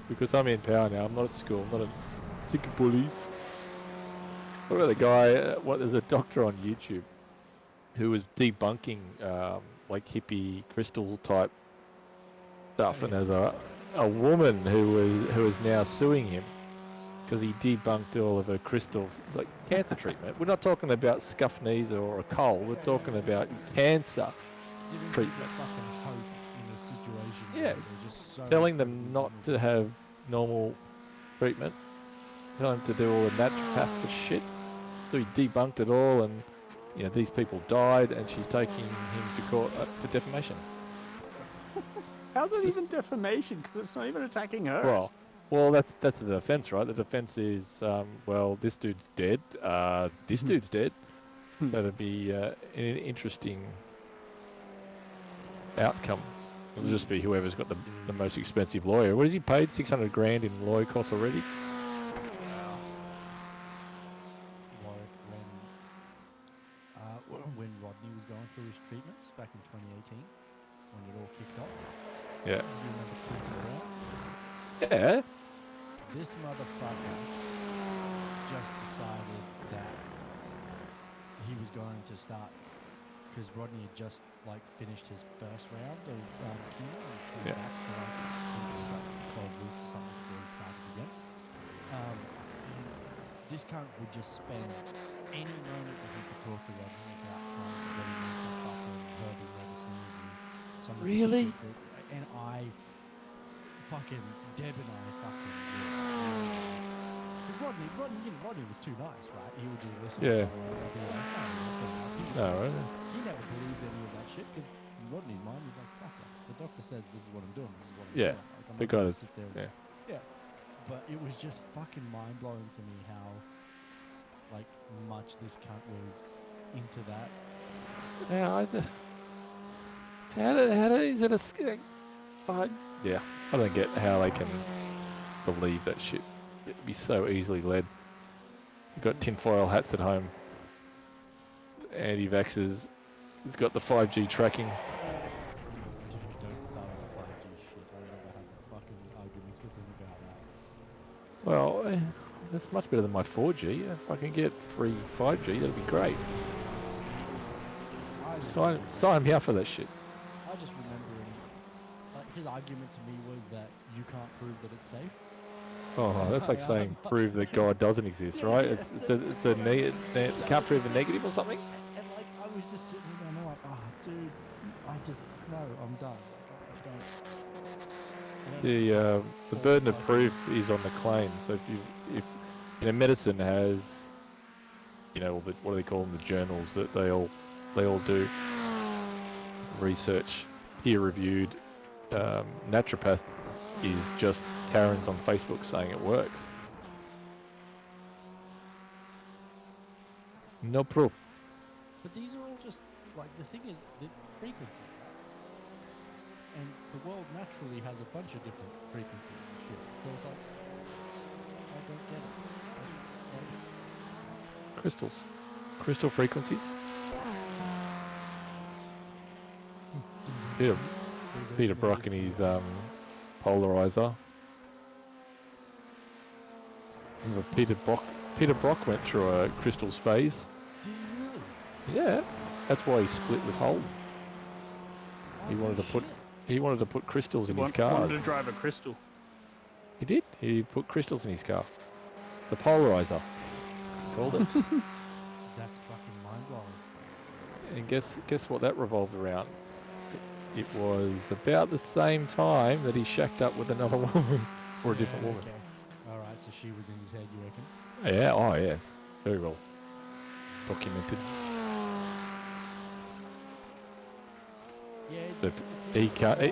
Because I'm in power now. I'm not at school. I'm not sick of bullies. What about the guy? There's a doctor on YouTube who was debunking like hippie crystal type stuff, and there's a woman who is now suing him because he debunked all of her crystal. It's like cancer treatment. We're not talking about scuffed knees or a cold. We're talking about cancer. Giving Treatment. people fucking hope in a situation. Yeah. where they're just so Telling them not to have normal treatment. Telling them to do all the naturopathic shit. So he debunked it all, and these people died, and she's taking him to court for defamation. How's it Just- even defamation? Because it's not even attacking her. Well, that's the defense, right? The defense is, well, this dude's dead. This dude's dead. So that'd be an interesting outcome. It'll just be whoever's got the most expensive lawyer. What has he paid? 600 grand in lawyer costs already? when Rodney was going through his treatments back in 2018, when it all kicked off. Yeah. Do you remember Clinton Brown? Yeah. This motherfucker just decided that he was going to start, because Rodney had just finished his first round of chemo and came Yeah. back for I think it was 12 weeks or something before he started again. And this cunt would just spend any moment that he could talk to Rodney about trying to get him in some fucking herbal medicines and some of the Really? shit that, and I fucking Deb and I fucking because Rodney was too nice, right? He would just listen Yeah. to something and be like, oh, fair enough. No, right? He never believed any of that shit because in Rodney's mind he's like, fuck off. The doctor says this is what I'm doing, this is what I'm Yeah, doing. Like, I'm the not gonna guy sit there and- yeah. But it was just fucking mind blowing to me how much this cunt was into that. Is it a yeah, I don't get how they can believe that shit. It'd be so easily led. You've got tinfoil hats at home. Anti-vaxxers. It's got the 5G tracking. Dude, don't start on the 5G shit. I remember having fucking arguments with him about that. Well, that's much better than my 4G. If I can get free 5G, that'd be great. Sign me up for that shit. I just remember his argument to me was that you can't prove that it's safe. Oh, that's like Yeah, saying prove that God doesn't exist, Yeah, right? yeah, You can't prove a negative or something? And I was just sitting there and I'm like, oh, dude, no, I'm done. I don't. The burden of proof is on the claim. So if medicine has, what do they call them, the journals that they all do, research, peer reviewed, naturopath is just Karen's on Facebook saying it works. No proof. But these are all just like the thing is the frequency, right? And the world naturally has a bunch of different frequencies and shit. So it's like I don't get it. Crystals. Crystal frequencies. Peter Brock and his polarizer. Remember Peter Brock went through a crystals phase. Do you really? Yeah, that's why he split with Holden. Oh, He wanted no to put shit. he wanted to put crystals in his Wanted cars. to drive a crystal. He did. He put crystals in his car. The polarizer. He called it. That's fucking mind blowing. And guess what that revolved around? It was about the same time that he shacked up with another woman, or a different woman. Okay. All right. So she was in his head, you reckon? Yeah. Oh, yes. Very well documented. Yeah. The It's he can't. how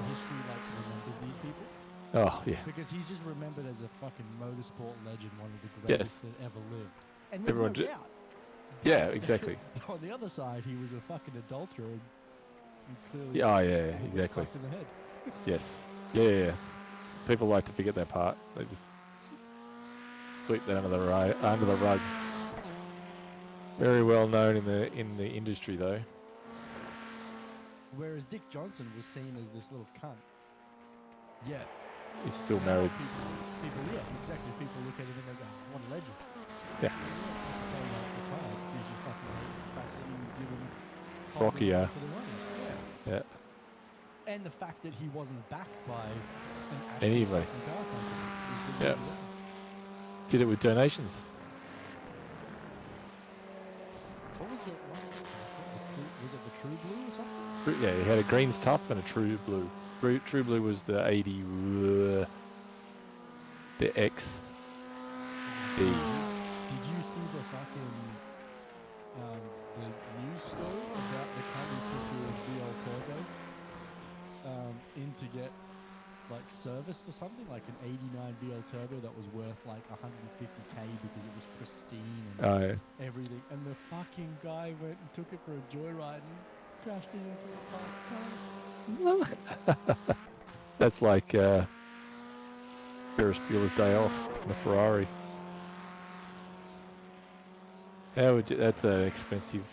history like remembers these people. Oh, yeah. Because he's just remembered as a fucking motorsport legend, one of the Yes. greatest that ever lived. And there's Everyone no ju- doubt. Yeah, exactly. On the other side, he was a fucking adulterer and clearly Yeah, oh, yeah, got exactly. fucked in the head. Yes. Yeah. People like to forget that part. They just sweep that under the rug. Very well known in the industry, though. Whereas Dick Johnson was seen as this little cunt. Yeah. He's still Now married. People, yeah, exactly. People look at him and they go, "What a legend." Yeah. It's all like retired because you fucking hate the fact that he was given Rocky, yeah. for the running. Yeah. And the fact that he wasn't backed by an actual Anybody. fucking car company. was Yeah. really wrong. Did it with donations. What was the car called? Was it the True Blue or something? Yeah, he had a Greens Tough and a True Blue. True Blue was the 80, the XD. Did you see the fucking the news story about the cunt who took your VL Turbo in to get like serviced or something, like an 89 VL Turbo that was worth like 150k because it was pristine and Oh, yeah. everything, and the fucking guy went and took it for a joyride and crashed it into a parked car. That's like Ferris Bueller's Day Off in the Ferrari. How would you? That's an expensive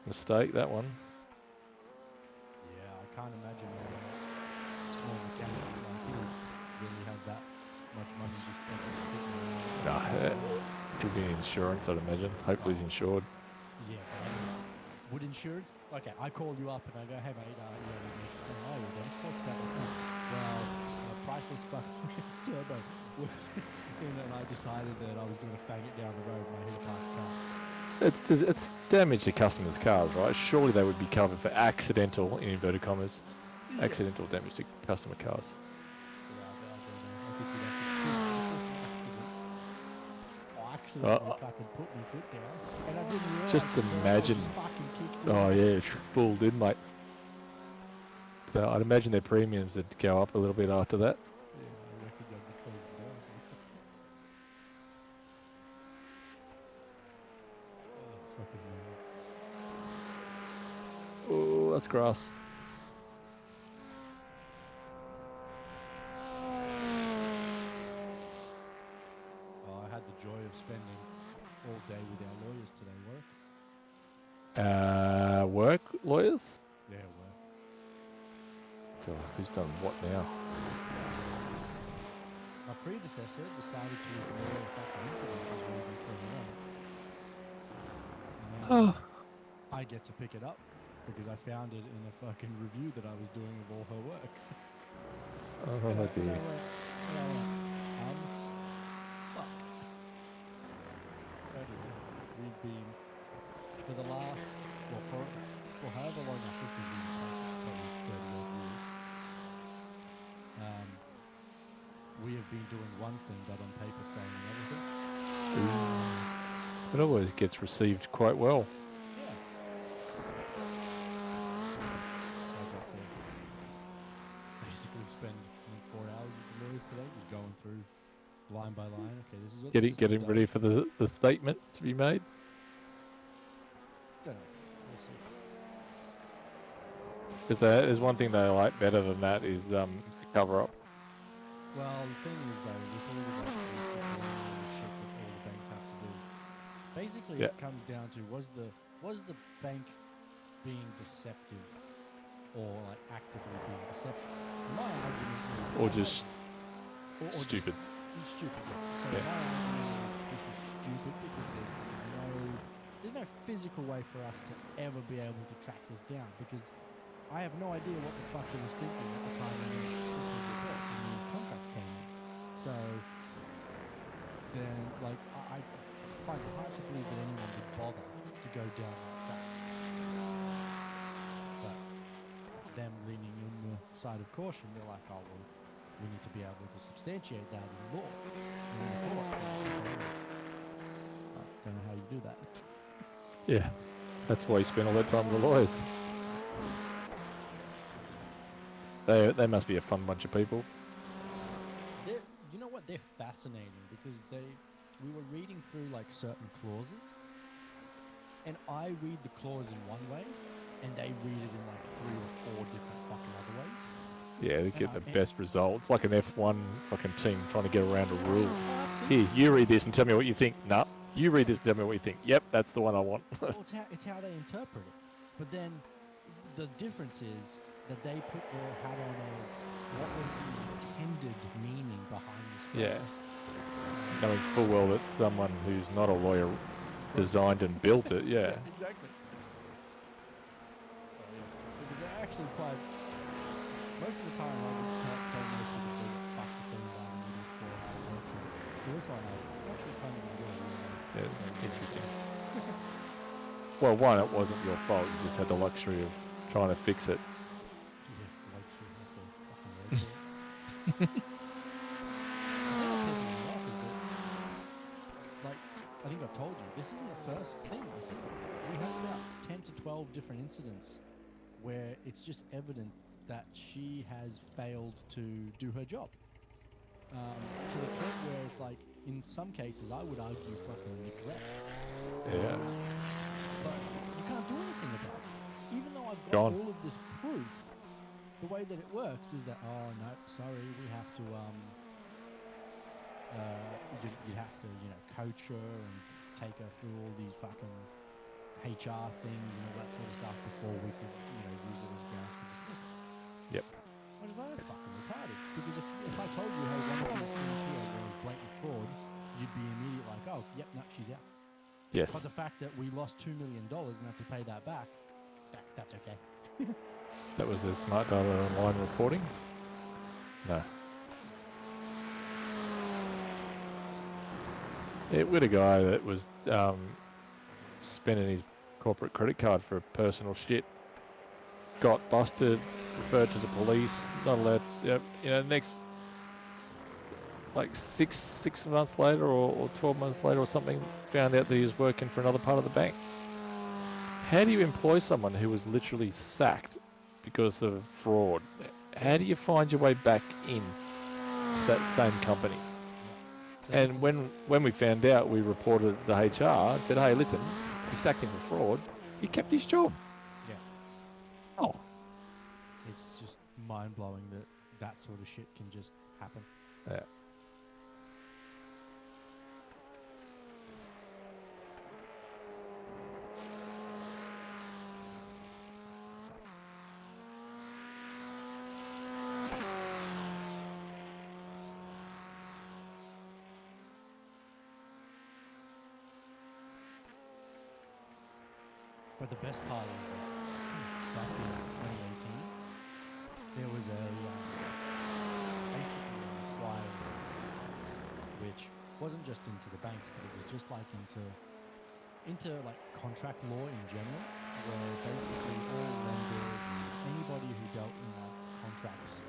mistake. That one. Yeah, I can't imagine small mechanics like his really has that much money just fucking sitting around. Nah, it'd be insurance, I'd imagine. Hopefully, he's insured. Yeah, but I mean, would insurance? Okay, I call you up and I go, "Hey mate, how are you, Dennis? Tell us about it." Well, priceless fucking turbo was, and I decided that I was going to fang it down the road and I hit a parked car. It's damage to customers' cars, right? Surely they would be covered for accidental, in inverted commas, accidental damage to customer cars. Yeah, I don't know. I think you'd have to accidentally fucking put my foot down, and I didn't realize Just the turbo imagine. just fucking kicked me Oh out. yeah, bull did, mate. So I'd imagine their premiums would go up a little bit after that. Yeah, I reckon you'll be closing down. Oh, it's fucking weird. Oh, that's grass. Oh, I had the joy of spending all day with our lawyers today. Work lawyers? Yeah, work. God, who's done what now? My predecessor decided to ignore a fucking incident as reason for me out. And now I get to pick it up because I found it in a fucking review that I was doing of all her work. Oh And I dear. went, fuck. So anyway, we've been, for the last, well, for however long our sister's been in the house, probably 30 odd years, we have been doing one thing, but on paper saying another thing. It always gets received quite well. Yeah. So I got to basically spend through line by line. Okay, this is what the system Getting ready does. for the statement to be made. Don't know. We'll see. Because there's one thing they like better than that is cover up. Well, the thing is though, with all this like truth reporting and all this shit that all the banks have to do, basically Yeah. it comes down to was the bank being deceptive or like actively being deceptive? My argument is Or it just was. Or stupid. Just stupid. Yeah. So Yeah. my argument is this is stupid because there's no physical way for us to ever be able to track this down because I have no idea what the fuck he was thinking at the time when these systems were built and these contracts came in. So then, like, I find it hard to believe that anyone would bother to go down that track. But them leaning on the side of caution, they're like, oh, well, we need to be able to substantiate that in law. In the court. I don't know how you do that. Yeah. That's why you spend all that time with the lawyers. They must be a fun bunch of people. You know what? They're fascinating because we were reading through like certain clauses, and I read the clause in one way, and they read it in like 3 or 4 different fucking other ways. Yeah, they get And the best results. Like an F1 fucking team trying to get around a rule. Absolutely. Here, you read this and tell me what you think. Nah. You read this and tell me what you think. Yep, that's the one I want. Well, it's how they interpret it. But then the difference is that they put their hat on of what was the intended meaning behind this Yeah. phrase. Knowing full well that someone who's not a lawyer designed and built it. Yeah. Exactly. So yeah, because they're actually quite. Most of the time, I would tell most people they fuck the thing down for how it works. But this one, I actually kind of enjoy it. Yeah, interesting. Well, one, it wasn't your fault. You just had the luxury of trying to fix it. Yeah, luxury. That's a fucking word for it. The thing that pisses me off is that, like, I think I've told you, this isn't the first thing. I think we have about 10 to 12 different incidents where it's just evident that she has failed to do her job. To the point where it's like, in some cases, I would argue fucking neglect. Yeah. But you can't do anything about it. Even though I've got Gone. all of this proof, the way that it works is that, oh, no, sorry, we have to, you'd have to, coach her and take her through all these fucking HR things and all that sort of stuff before we could, use it as grounds for dismissal. Yep. I just like, that's fucking retarded. Because if I told you, hey, one of these things here was blatant fraud, you'd be immediate like, oh, yep, no, she's out. Yes. But the fact that we lost $2 million and had to pay that back, that's okay. That was the smart data online reporting? No. Yeah, we had a guy that was spending his corporate credit card for personal shit. Got busted, referred to the police, not allowed, next, like six months later or 12 months later or something, found out that he was working for another part of the bank. How do you employ someone who was literally sacked because of fraud? How do you find your way back in to that same company? So And when we found out, we reported it to HR and said, hey, listen, we sacked him for fraud. He kept his job. Yeah. Oh. It's just mind-blowing that that sort of shit can just happen. Yeah. But the best part is that back in 2018, there was basically an inquiry, which wasn't just into the banks, but it was just like into like contract law in general, where basically all lenders and anybody who dealt in like contracts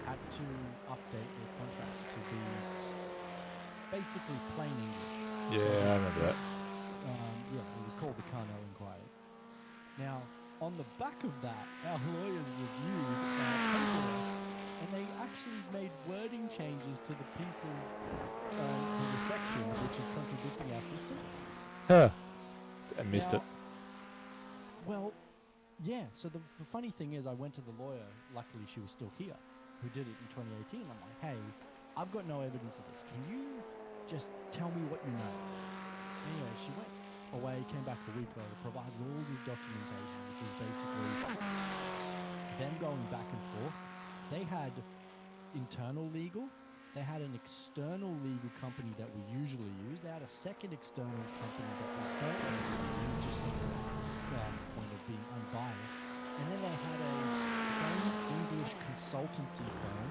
had to update their contracts to be basically plain English. Yeah, I remember that. Yeah, it was called the Carnell Inquiry. Now, on the back of that, our lawyers reviewed paperwork and they actually made wording changes to the piece of to the section which is contradicting our system. Huh. I missed it. Now, well, yeah. So the funny thing is, I went to the lawyer. Luckily, she was still here, who did it in 2018. I'm like, hey, I've got no evidence of this. Can you just tell me what you know? Anyway, she went away, came back a week later, provided all this documentation, which was basically them going back and forth. They had internal legal. They had an external legal company that we usually use. They had a second external company that we don't usually use, just from the point of being unbiased. And then they had a plain English consultancy firm,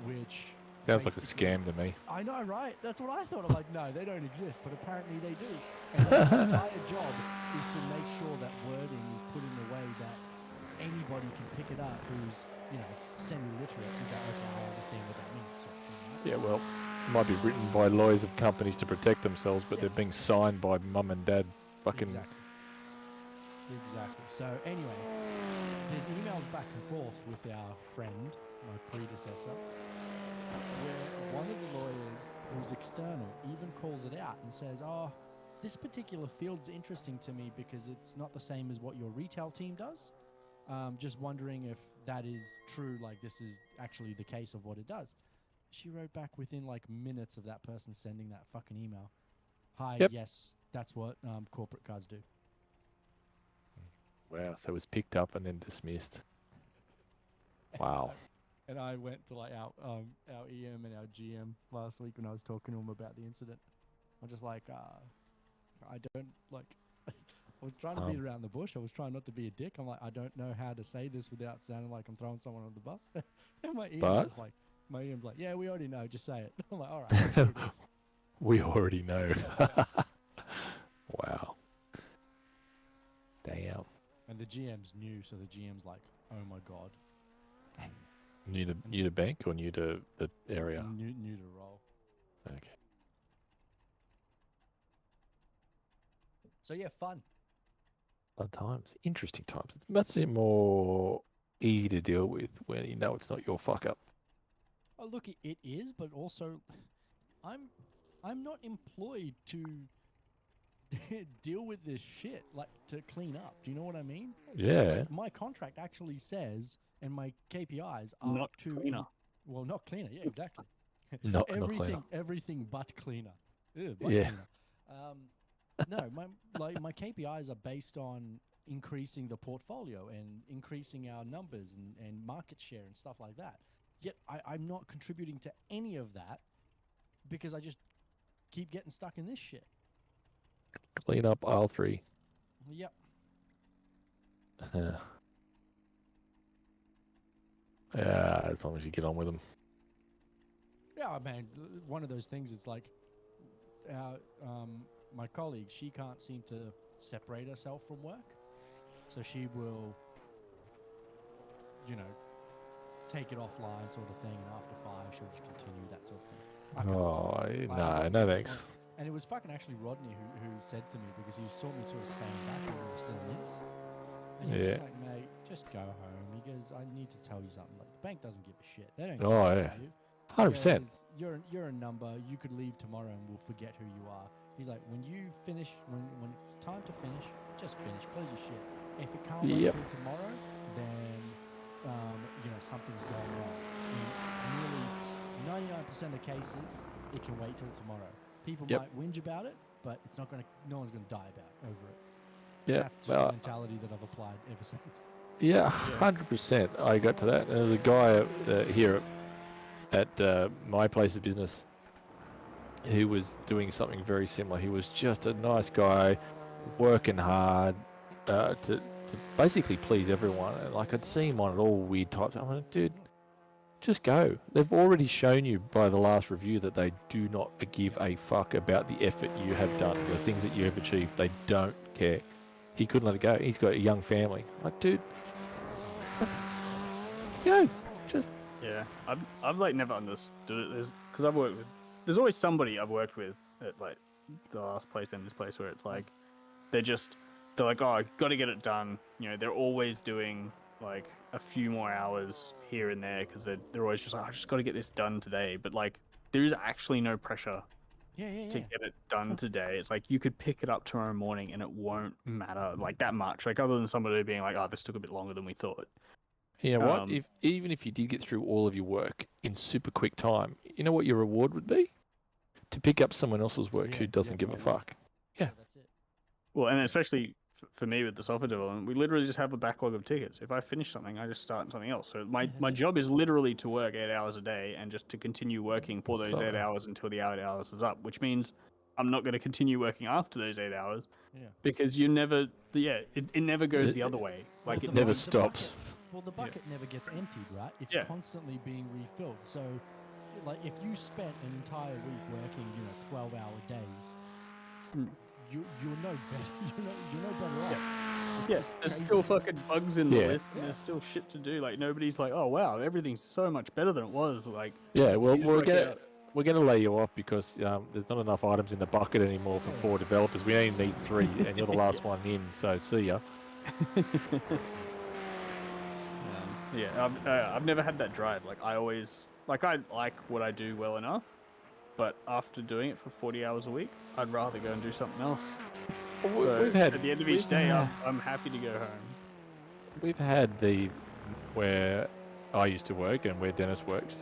which Sounds like a basically- scam to me. I know, right? That's what I thought. I'm like, no, they don't exist, but apparently they do. And their entire job is to make sure that wording is put in a way that anybody can pick it up who's, you know, semi-literate and go, okay, I understand what that means. Sort of thing, right? Yeah, well, it might be written by lawyers of companies to protect themselves, but Yeah. they're being signed by mum and dad. Fucking. Exactly. So anyway, there's emails back and forth with our friend, my predecessor, where one of the lawyers who's external even calls it out and says, oh, this particular field's interesting to me because it's not the same as what your retail team does. Just wondering if that is true, like this is actually the case of what it does. She wrote back within like minutes of that person sending that fucking email. Hi, Yep. yes, that's what corporate cards do. Wow, so it was picked up and then dismissed. Wow. And I went to like our EM and our GM last week when I was talking to him about the incident. I'm just like, I don't like. I was trying to beat around the bush. I was trying not to be a dick. I'm like, I don't know how to say this without sounding like I'm throwing someone on the bus. And my EM's like, yeah, we already know. Just say it. I'm like, all right, here it is. We already know. Wow. Damn. And the GM's new, so the GM's like, oh my god. New to bank or new to the area? New to role. Okay. So yeah, fun. Fun times. Interesting times. It's much more easy to deal with when you know it's not your fuck up. Oh, look, it is, but also, I'm not employed to deal with this shit, like to clean up. Do you know what I mean? Yeah. Like, my contract actually says, and my KPIs are Not to cleaner. well, not cleaner. Yeah, exactly. Not everything, cleaner. everything but cleaner. Ew, but Yeah. cleaner. No, my KPIs are based on increasing the portfolio and increasing our numbers and market share and stuff like that. Yet I'm not contributing to any of that because I just keep getting stuck in this shit. Clean up aisle 3. Yep. Yeah, as long as you get on with them. Yeah, man. One of those things is like, my colleague, she can't seem to separate herself from work, so she will, you know, take it offline, sort of thing, and after 5 she'll just continue that sort of thing. I can't. Oh, no thanks. And it was fucking actually Rodney who said to me, because he saw me sort of staying back when we were still in this. And he was just like, mate, just go home. He goes, I need to tell you something. Like, the bank doesn't give a shit. They don't Oh, care yeah. about you. 100%. Because You're a number. You could leave tomorrow and we'll forget who you are. He's like, when you finish, when it's time to finish, just finish. Close your shit. If it can't wait Yep. till tomorrow, then you know, something's going wrong. In nearly 99% of cases, it can wait till tomorrow. People Yep. might whinge about it, but it's not gonna. No one's gonna die over it. Yeah. That's just the mentality that I've applied ever since. Yeah, 100%. I got to that. There was a guy here at my place of business who was doing something very similar. He was just a nice guy, working hard to basically please everyone. And like, I'd see him on it all weird types. I'm like, dude, just go. They've already shown you by the last review that they do not give a fuck about the effort you have done, the things that you have achieved. They don't care. He couldn't let it go. He's got a young family. Like, dude, go. Just Yeah, I've like never understood it. Because I've worked with. There's always somebody I've worked with at like the last place and this place where it's like they're like, oh, I've got to get it done. You know, they're always doing like a few more hours here and there because they're always just like, I just got to get this done today. But like, there is actually no pressure Yeah. to get it done today. It's like you could pick it up tomorrow morning and it won't matter like that much. Like other than somebody being like, oh, this took a bit longer than we thought. You know what? Even if you did get through all of your work in super quick time, you know what your reward would be? To pick up someone else's work who doesn't give a fuck. Yeah. That's it. Well, and especially for me with the software development, we literally just have a backlog of tickets. If I finish something, I just start something else. So my job is literally to work 8 hours a day and just to continue working for those 8 hours until the 8 hours is up, which means I'm not going to continue working after those 8 hours. Yeah. Because you never, it never goes the other way. Like it never stops. Well, the bucket never gets emptied, right? It's constantly being refilled. So, like, if you spent an entire week working, 12-hour days, you're no better. You're no better off. Yeah, there's still fucking bugs in the list, and there's still shit to do. Like nobody's like, oh wow, everything's so much better than it was. Like, yeah, well, we're gonna lay you off because there's not enough items in the bucket anymore for 4 developers. We only need 3, and you're the last one in. So see ya. Yeah, I've never had that drive. Like I always I like what I do well enough, but after doing it for 40 hours a week, I'd rather go and do something else. So at the end of each day, I'm happy to go home. We've had where I used to work and where Dennis works.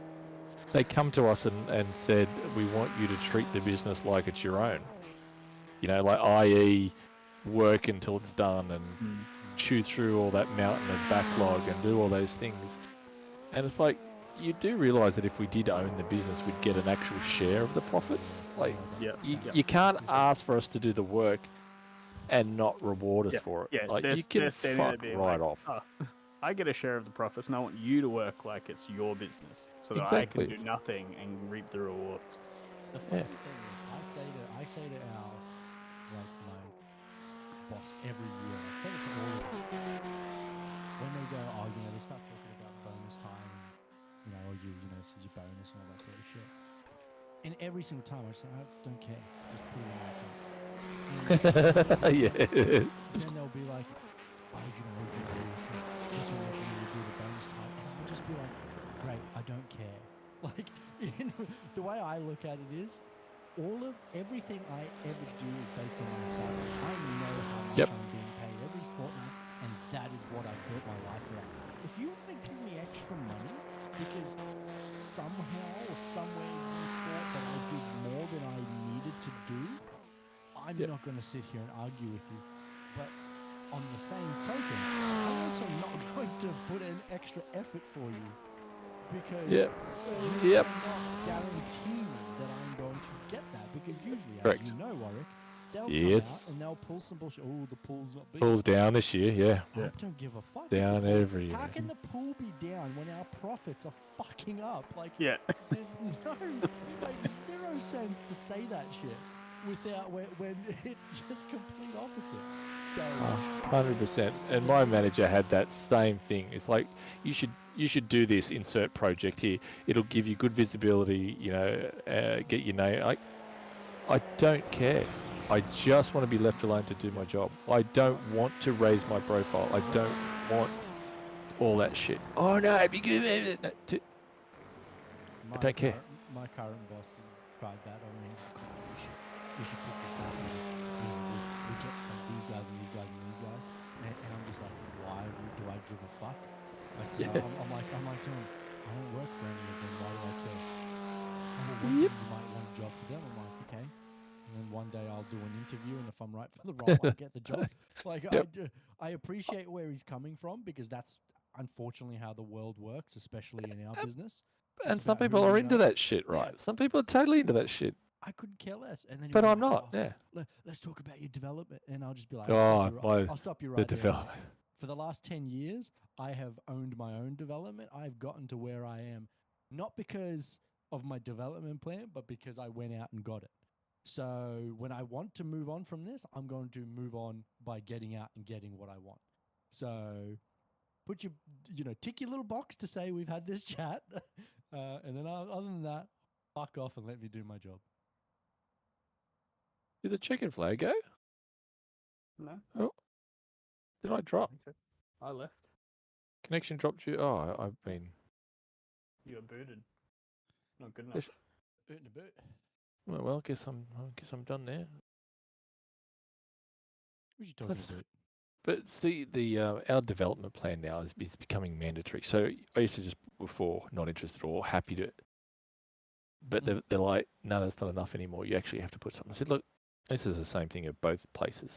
They come to us and said, we want you to treat the business like it's your own. Like i.e. work until it's done and chew through all that mountain of backlog and do all those things. And it's like, you do realise that if we did own the business, we'd get an actual share of the profits. Like, you can't ask for us to do the work and not reward us for it. Yeah, like, you can fuck right off. Oh, I get a share of the profits, and I want you to work like it's your business, so that I can do nothing and reap the rewards. The funny thing is, I say to our my boss every year, I say it to all of them, when they go, they start talking about bonus time, this is your bonus and all that sort of shit. And every single time I say, I don't care, just put it in my account. Then they'll be like, just so we can do the bonus time. And I'll just be like, great, I don't care. Like, the way I look at it is, everything I ever do is based on my salary. I know how much I'm being paid every fortnight, and that is what I've built my life around. If you want to give me extra money because somehow or somewhere you thought that I did more than I needed to do, I'm not going to sit here and argue with you. But on the same token, I'm also not going to put an extra effort for you because you cannot guarantee me that I'm going to get that, because usually, as you know, Warwick, they'll come out and they'll pull some bullshit. Oh, the pool's not big. Pool's down this year, I don't give a fuck. Down every year. How can the pool be down when our profits are fucking up? Like, yeah. There's it makes 0 sense to say that shit without when it's just complete opposite. 100%. And my manager had that same thing. It's like, you should do this insert project here. It'll give you good visibility, get your name. I don't care. I just want to be left alone to do my job. I don't want to raise my profile. I don't want all that shit. Oh no, because I don't care. My current boss has tried that on me. We should pick this up. We get these guys and these guys and these guys, and I'm just like, why do I give a fuck? I'm like to him, I don't work for any of them. Why do I care? You might want a job for them. I'm like, okay. And then one day I'll do an interview, and if I'm right for the role, I'll get the job. Like, I appreciate where he's coming from, because that's unfortunately how the world works, especially in our business. And some people are into that shit, right? Yeah. Some people are totally into that shit. I couldn't care less. And then but I'm not, let's talk about your development. And I'll just be like, I'll stop you right there. For the last 10 years, I have owned my own development. I've gotten to where I am, not because of my development plan, but because I went out and got it. So when I want to move on from this, I'm going to move on by getting out and getting what I want. So put your, tick your little box to say we've had this chat. And then other than that, fuck off and let me do my job. Did the chicken flag go? No. Oh. Did I drop? I left. Connection dropped you. Oh, I've been. You got booted. Not good Yes. enough. Boot in a boot. Well, I guess I'm done now. What are you talking Let's- about? But the our development plan now is becoming mandatory. So I used to just before not interested or happy to, but they're like, no, that's not enough anymore. You actually have to put something. I said, look, this is the same thing at both places.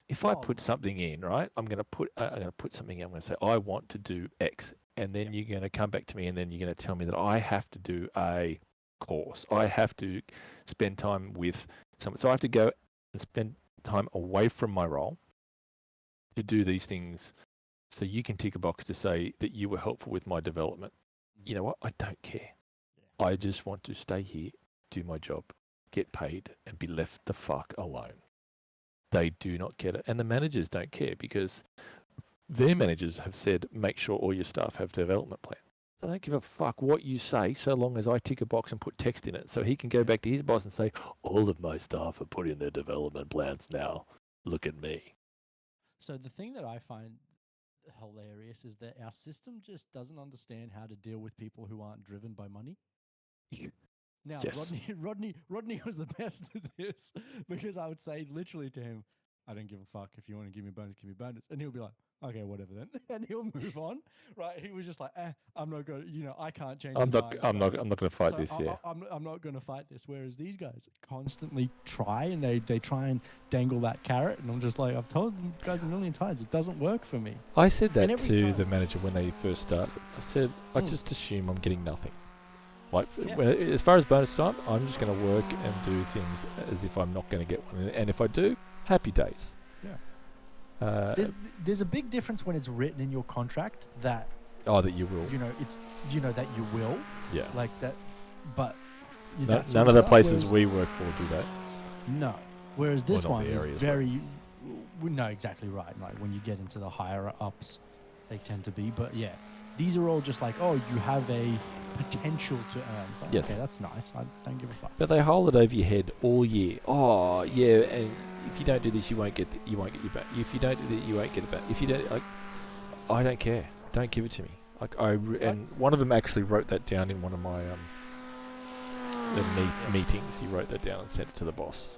If I put something in, right, I'm going to put something in. I'm going to say I want to do X, and then you're going to come back to me, and then you're going to tell me that I have to do a course. I have to spend time with someone. So I have to go and spend time away from my role to do these things, so you can tick a box to say that you were helpful with my development. You know what? I don't care. I just want to stay here, do my job, get paid, and be left the fuck alone. They do not get it. And the managers don't care because their managers have said, make sure all your staff have development plans. I don't give a fuck what you say so long as I tick a box and put text in it so he can go back to his boss and say, all of my staff have put in their development plans now. Look at me. So the thing that I find hilarious is that our system just doesn't understand how to deal with people who aren't driven by money. Now, Yes. Rodney was the best at this because I would say literally to him, I don't give a fuck. If you want to give me a bonus, give me a bonus. And he'll be like, okay, whatever then. And he'll move on. Right. He was just like, I'm not going to, I can't change his mind, I'm not going to fight so this, yeah. I'm not going to fight this. Whereas these guys constantly try and they try and dangle that carrot. And I'm just like, I've told you guys a million times, it doesn't work for me. I said that every to time- the manager when they first started. I said, I just assume I'm getting nothing. Like, Yeah. as far as bonus time, I'm just going to work and do things as if I'm not going to get one. And if I do, happy days. Yeah. There's a big difference when it's written in your contract that That you will. that you will, Yeah. like that, but No, that sort none of the stuff, places whereas- we work for do that. No. Whereas this not one the is areas, very. No, exactly right. Like when you get into the higher ups, they tend to be. But yeah, these are all just like, oh, you have a potential to earn. It's like, Yes. okay, that's nice. I don't give a fuck. But they hold it over your head all year. Oh, yeah, and if you don't do this, you won't get your back. If you don't do that, you won't get it back. If you don't, I don't care. Don't give it to me. And one of them actually wrote that down in one of my meetings. He wrote that down and sent it to the boss.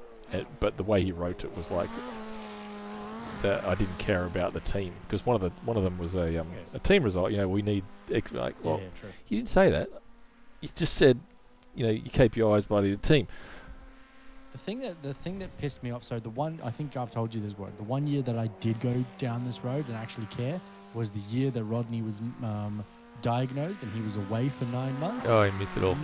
But the way he wrote it was like that I didn't care about the team because one of them was a team result. We need X. Like, well, True. you didn't say that. You just said, your KPIs by the team. The thing that pissed me off. So the one, I think I've told you this word. The one year that I did go down this road and actually care was the year that Rodney was diagnosed and he was away for 9 months. Oh, I missed it all.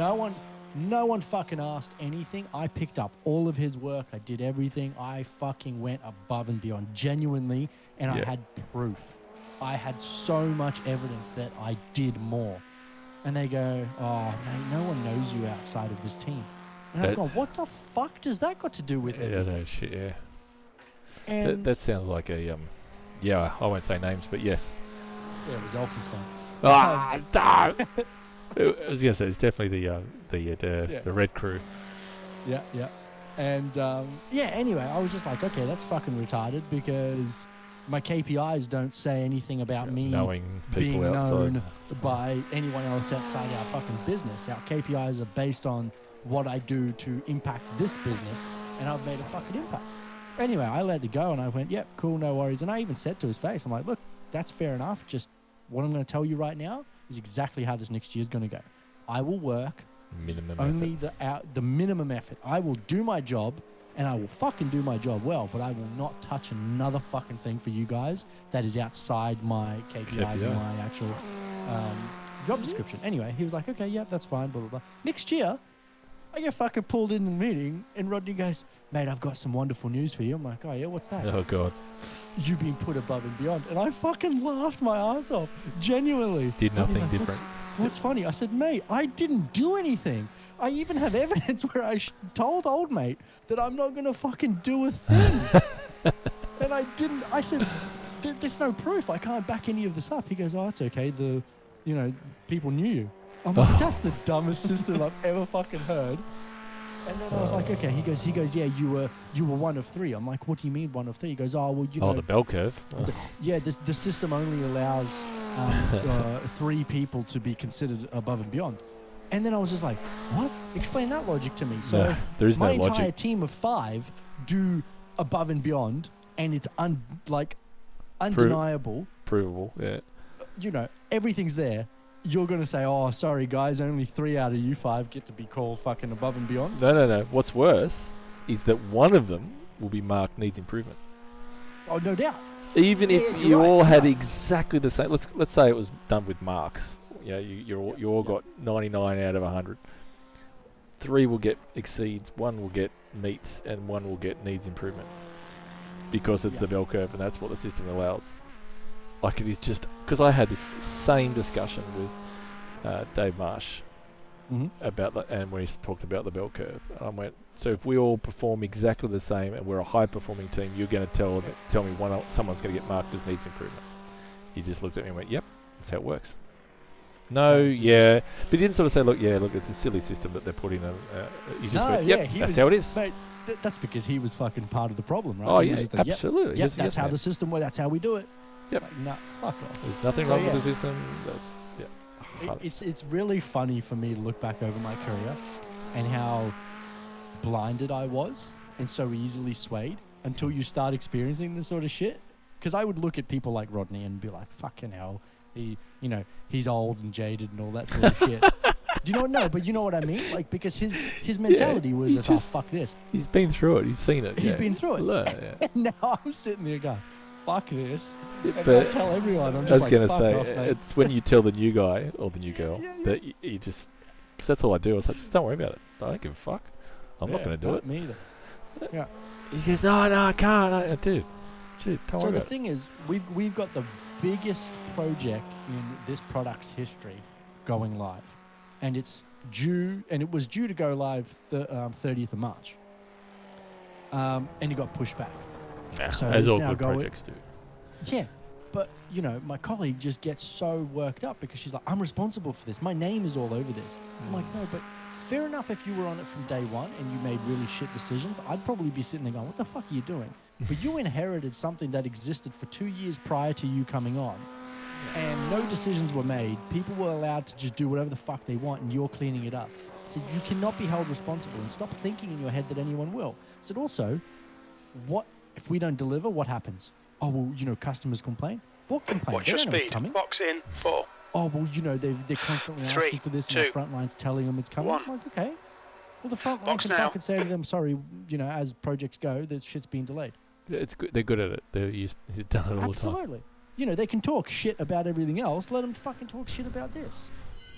No one fucking asked anything. I picked up all of his work. I did everything. I fucking went above and beyond, genuinely, and I had proof. I had so much evidence that I did more. And they go, oh, mate, no one knows you outside of this team. And I've gone, what the fuck does that got to do with it? Yeah, no shit, yeah. And That sounds like a, I won't say names, but yes. yeah, it was Elphinstone. Damn! I was gonna say it's definitely the red crew. Yeah. And anyway, I was just like, okay, that's fucking retarded because my KPIs don't say anything about me Knowing people being outside. known by anyone else outside our fucking business. Our KPIs are based on what I do to impact this business, and I've made a fucking impact. Anyway, I let it go and I went, yep, cool, no worries. And I even said to his face, I'm like, look, that's fair enough. Just what I'm going to tell you right now is exactly how this next year is going to go. I will work Minimum only effort. the minimum effort. I will do my job, and I will fucking do my job well, but I will not touch another fucking thing for you guys that is outside my KPIs and my actual job description. Anyway, he was like, okay, yeah, that's fine, blah, blah, blah. Next year, I get fucking pulled in the meeting, and Rodney goes, mate, I've got some wonderful news for you. I'm like, oh, yeah, what's that? Oh, God. You've been put above and beyond. And I fucking laughed my ass off, genuinely. Did Rodney's nothing like, different. What's funny? I said, mate, I didn't do anything. I even have evidence where I told old mate that I'm not going to fucking do a thing. And I didn't. I said, there's no proof. I can't back any of this up. He goes, oh, it's okay. People knew you. I'm like, that's the dumbest system I've ever fucking heard. And then I was like, okay. He goes, yeah, you were one of three. I'm like, what do you mean one of three? He goes, oh, well, you know. Oh, the bell curve. Yeah, the system only allows 3 people to be considered above and beyond. And then I was just like, what? Explain that logic to me. So No, if there is my no entire logic. team of 5 do above and beyond, and it's undeniable, Provable, yeah. you know, everything's there. You're going to say, oh, sorry, guys, only 3 out of you 5 get to be called fucking above and beyond? No. What's worse is that one of them will be marked needs improvement. Oh, no doubt. Even if Yeah, you you're right, all you're had right. exactly the same, let's say it was done with marks. You know, you all got 99 out of 100. 3 will get exceeds, 1 will get meets, and 1 will get needs improvement. Because it's the bell curve, and that's what the system allows. Like, it is just... Because I had this same discussion with Dave Marsh about that, and we talked about the bell curve. I went, so if we all perform exactly the same and we're a high-performing team, you're going to tell me someone's going to get marked as needs improvement. He just looked at me and went, yep, that's how it works. No, yeah. But he didn't sort of say, look, it's a silly system that they're putting in. He just went, yep, that's how it is. Mate, that's because he was fucking part of the problem, right? Oh, He yeah, was just like, absolutely. Yep, Yes, that's how man. the system works. That's how we do it. Yep. Like, nah, fuck off. There's nothing So, wrong yeah. with the system. That's, yeah. It's really funny for me to look back over my career and how blinded I was and so easily swayed until you start experiencing this sort of shit. Because I would look at people like Rodney and be like, fucking hell, he's old and jaded and all that sort of shit. Do you know what? No, but you know what I mean? Like, because his mentality was just, oh, fuck this. He's been through it. He's seen it. He's been through it. Look, yeah. And now I'm sitting there going, fuck this. And but I tell everyone, I'm I was just like, going to fuck say, off, mate. it's when you tell the new guy or the new girl that you just... Because that's all I do. I was like, just don't worry about it. I don't give a fuck. I'm not going to do it. Me either. Yeah. He goes, no, I can't. Dude, don't So worry the about it. thing is, we've got the biggest project in this product's history going live, and it was due to go live 30th of March, and it got pushed back. Nah, So as it's all now good going- projects do. Yeah, but my colleague just gets so worked up because she's like, I'm responsible for this. My name is all over this. I'm like, no, but fair enough if you were on it from day one and you made really shit decisions. I'd probably be sitting there going, what the fuck are you doing? But you inherited something that existed for 2 years prior to you coming on, and no decisions were made. People were allowed to just do whatever the fuck they want, and you're cleaning it up. So you cannot be held responsible, and stop thinking in your head that anyone will. So also, what if we don't deliver? What happens? Oh, well, customers complain. What complain? Watch They your don't know it's speed. coming. Box in 4. Oh, well, they're constantly 3, asking for this, and 2, the front line's telling them it's coming. 1. I'm like, okay. Well, the front line Box can now. fucking say to them, sorry, as projects go, that shit's being delayed. Yeah, it's good. They're good at it. He's done it all Absolutely. They can talk shit about everything else. Let them fucking talk shit about this. the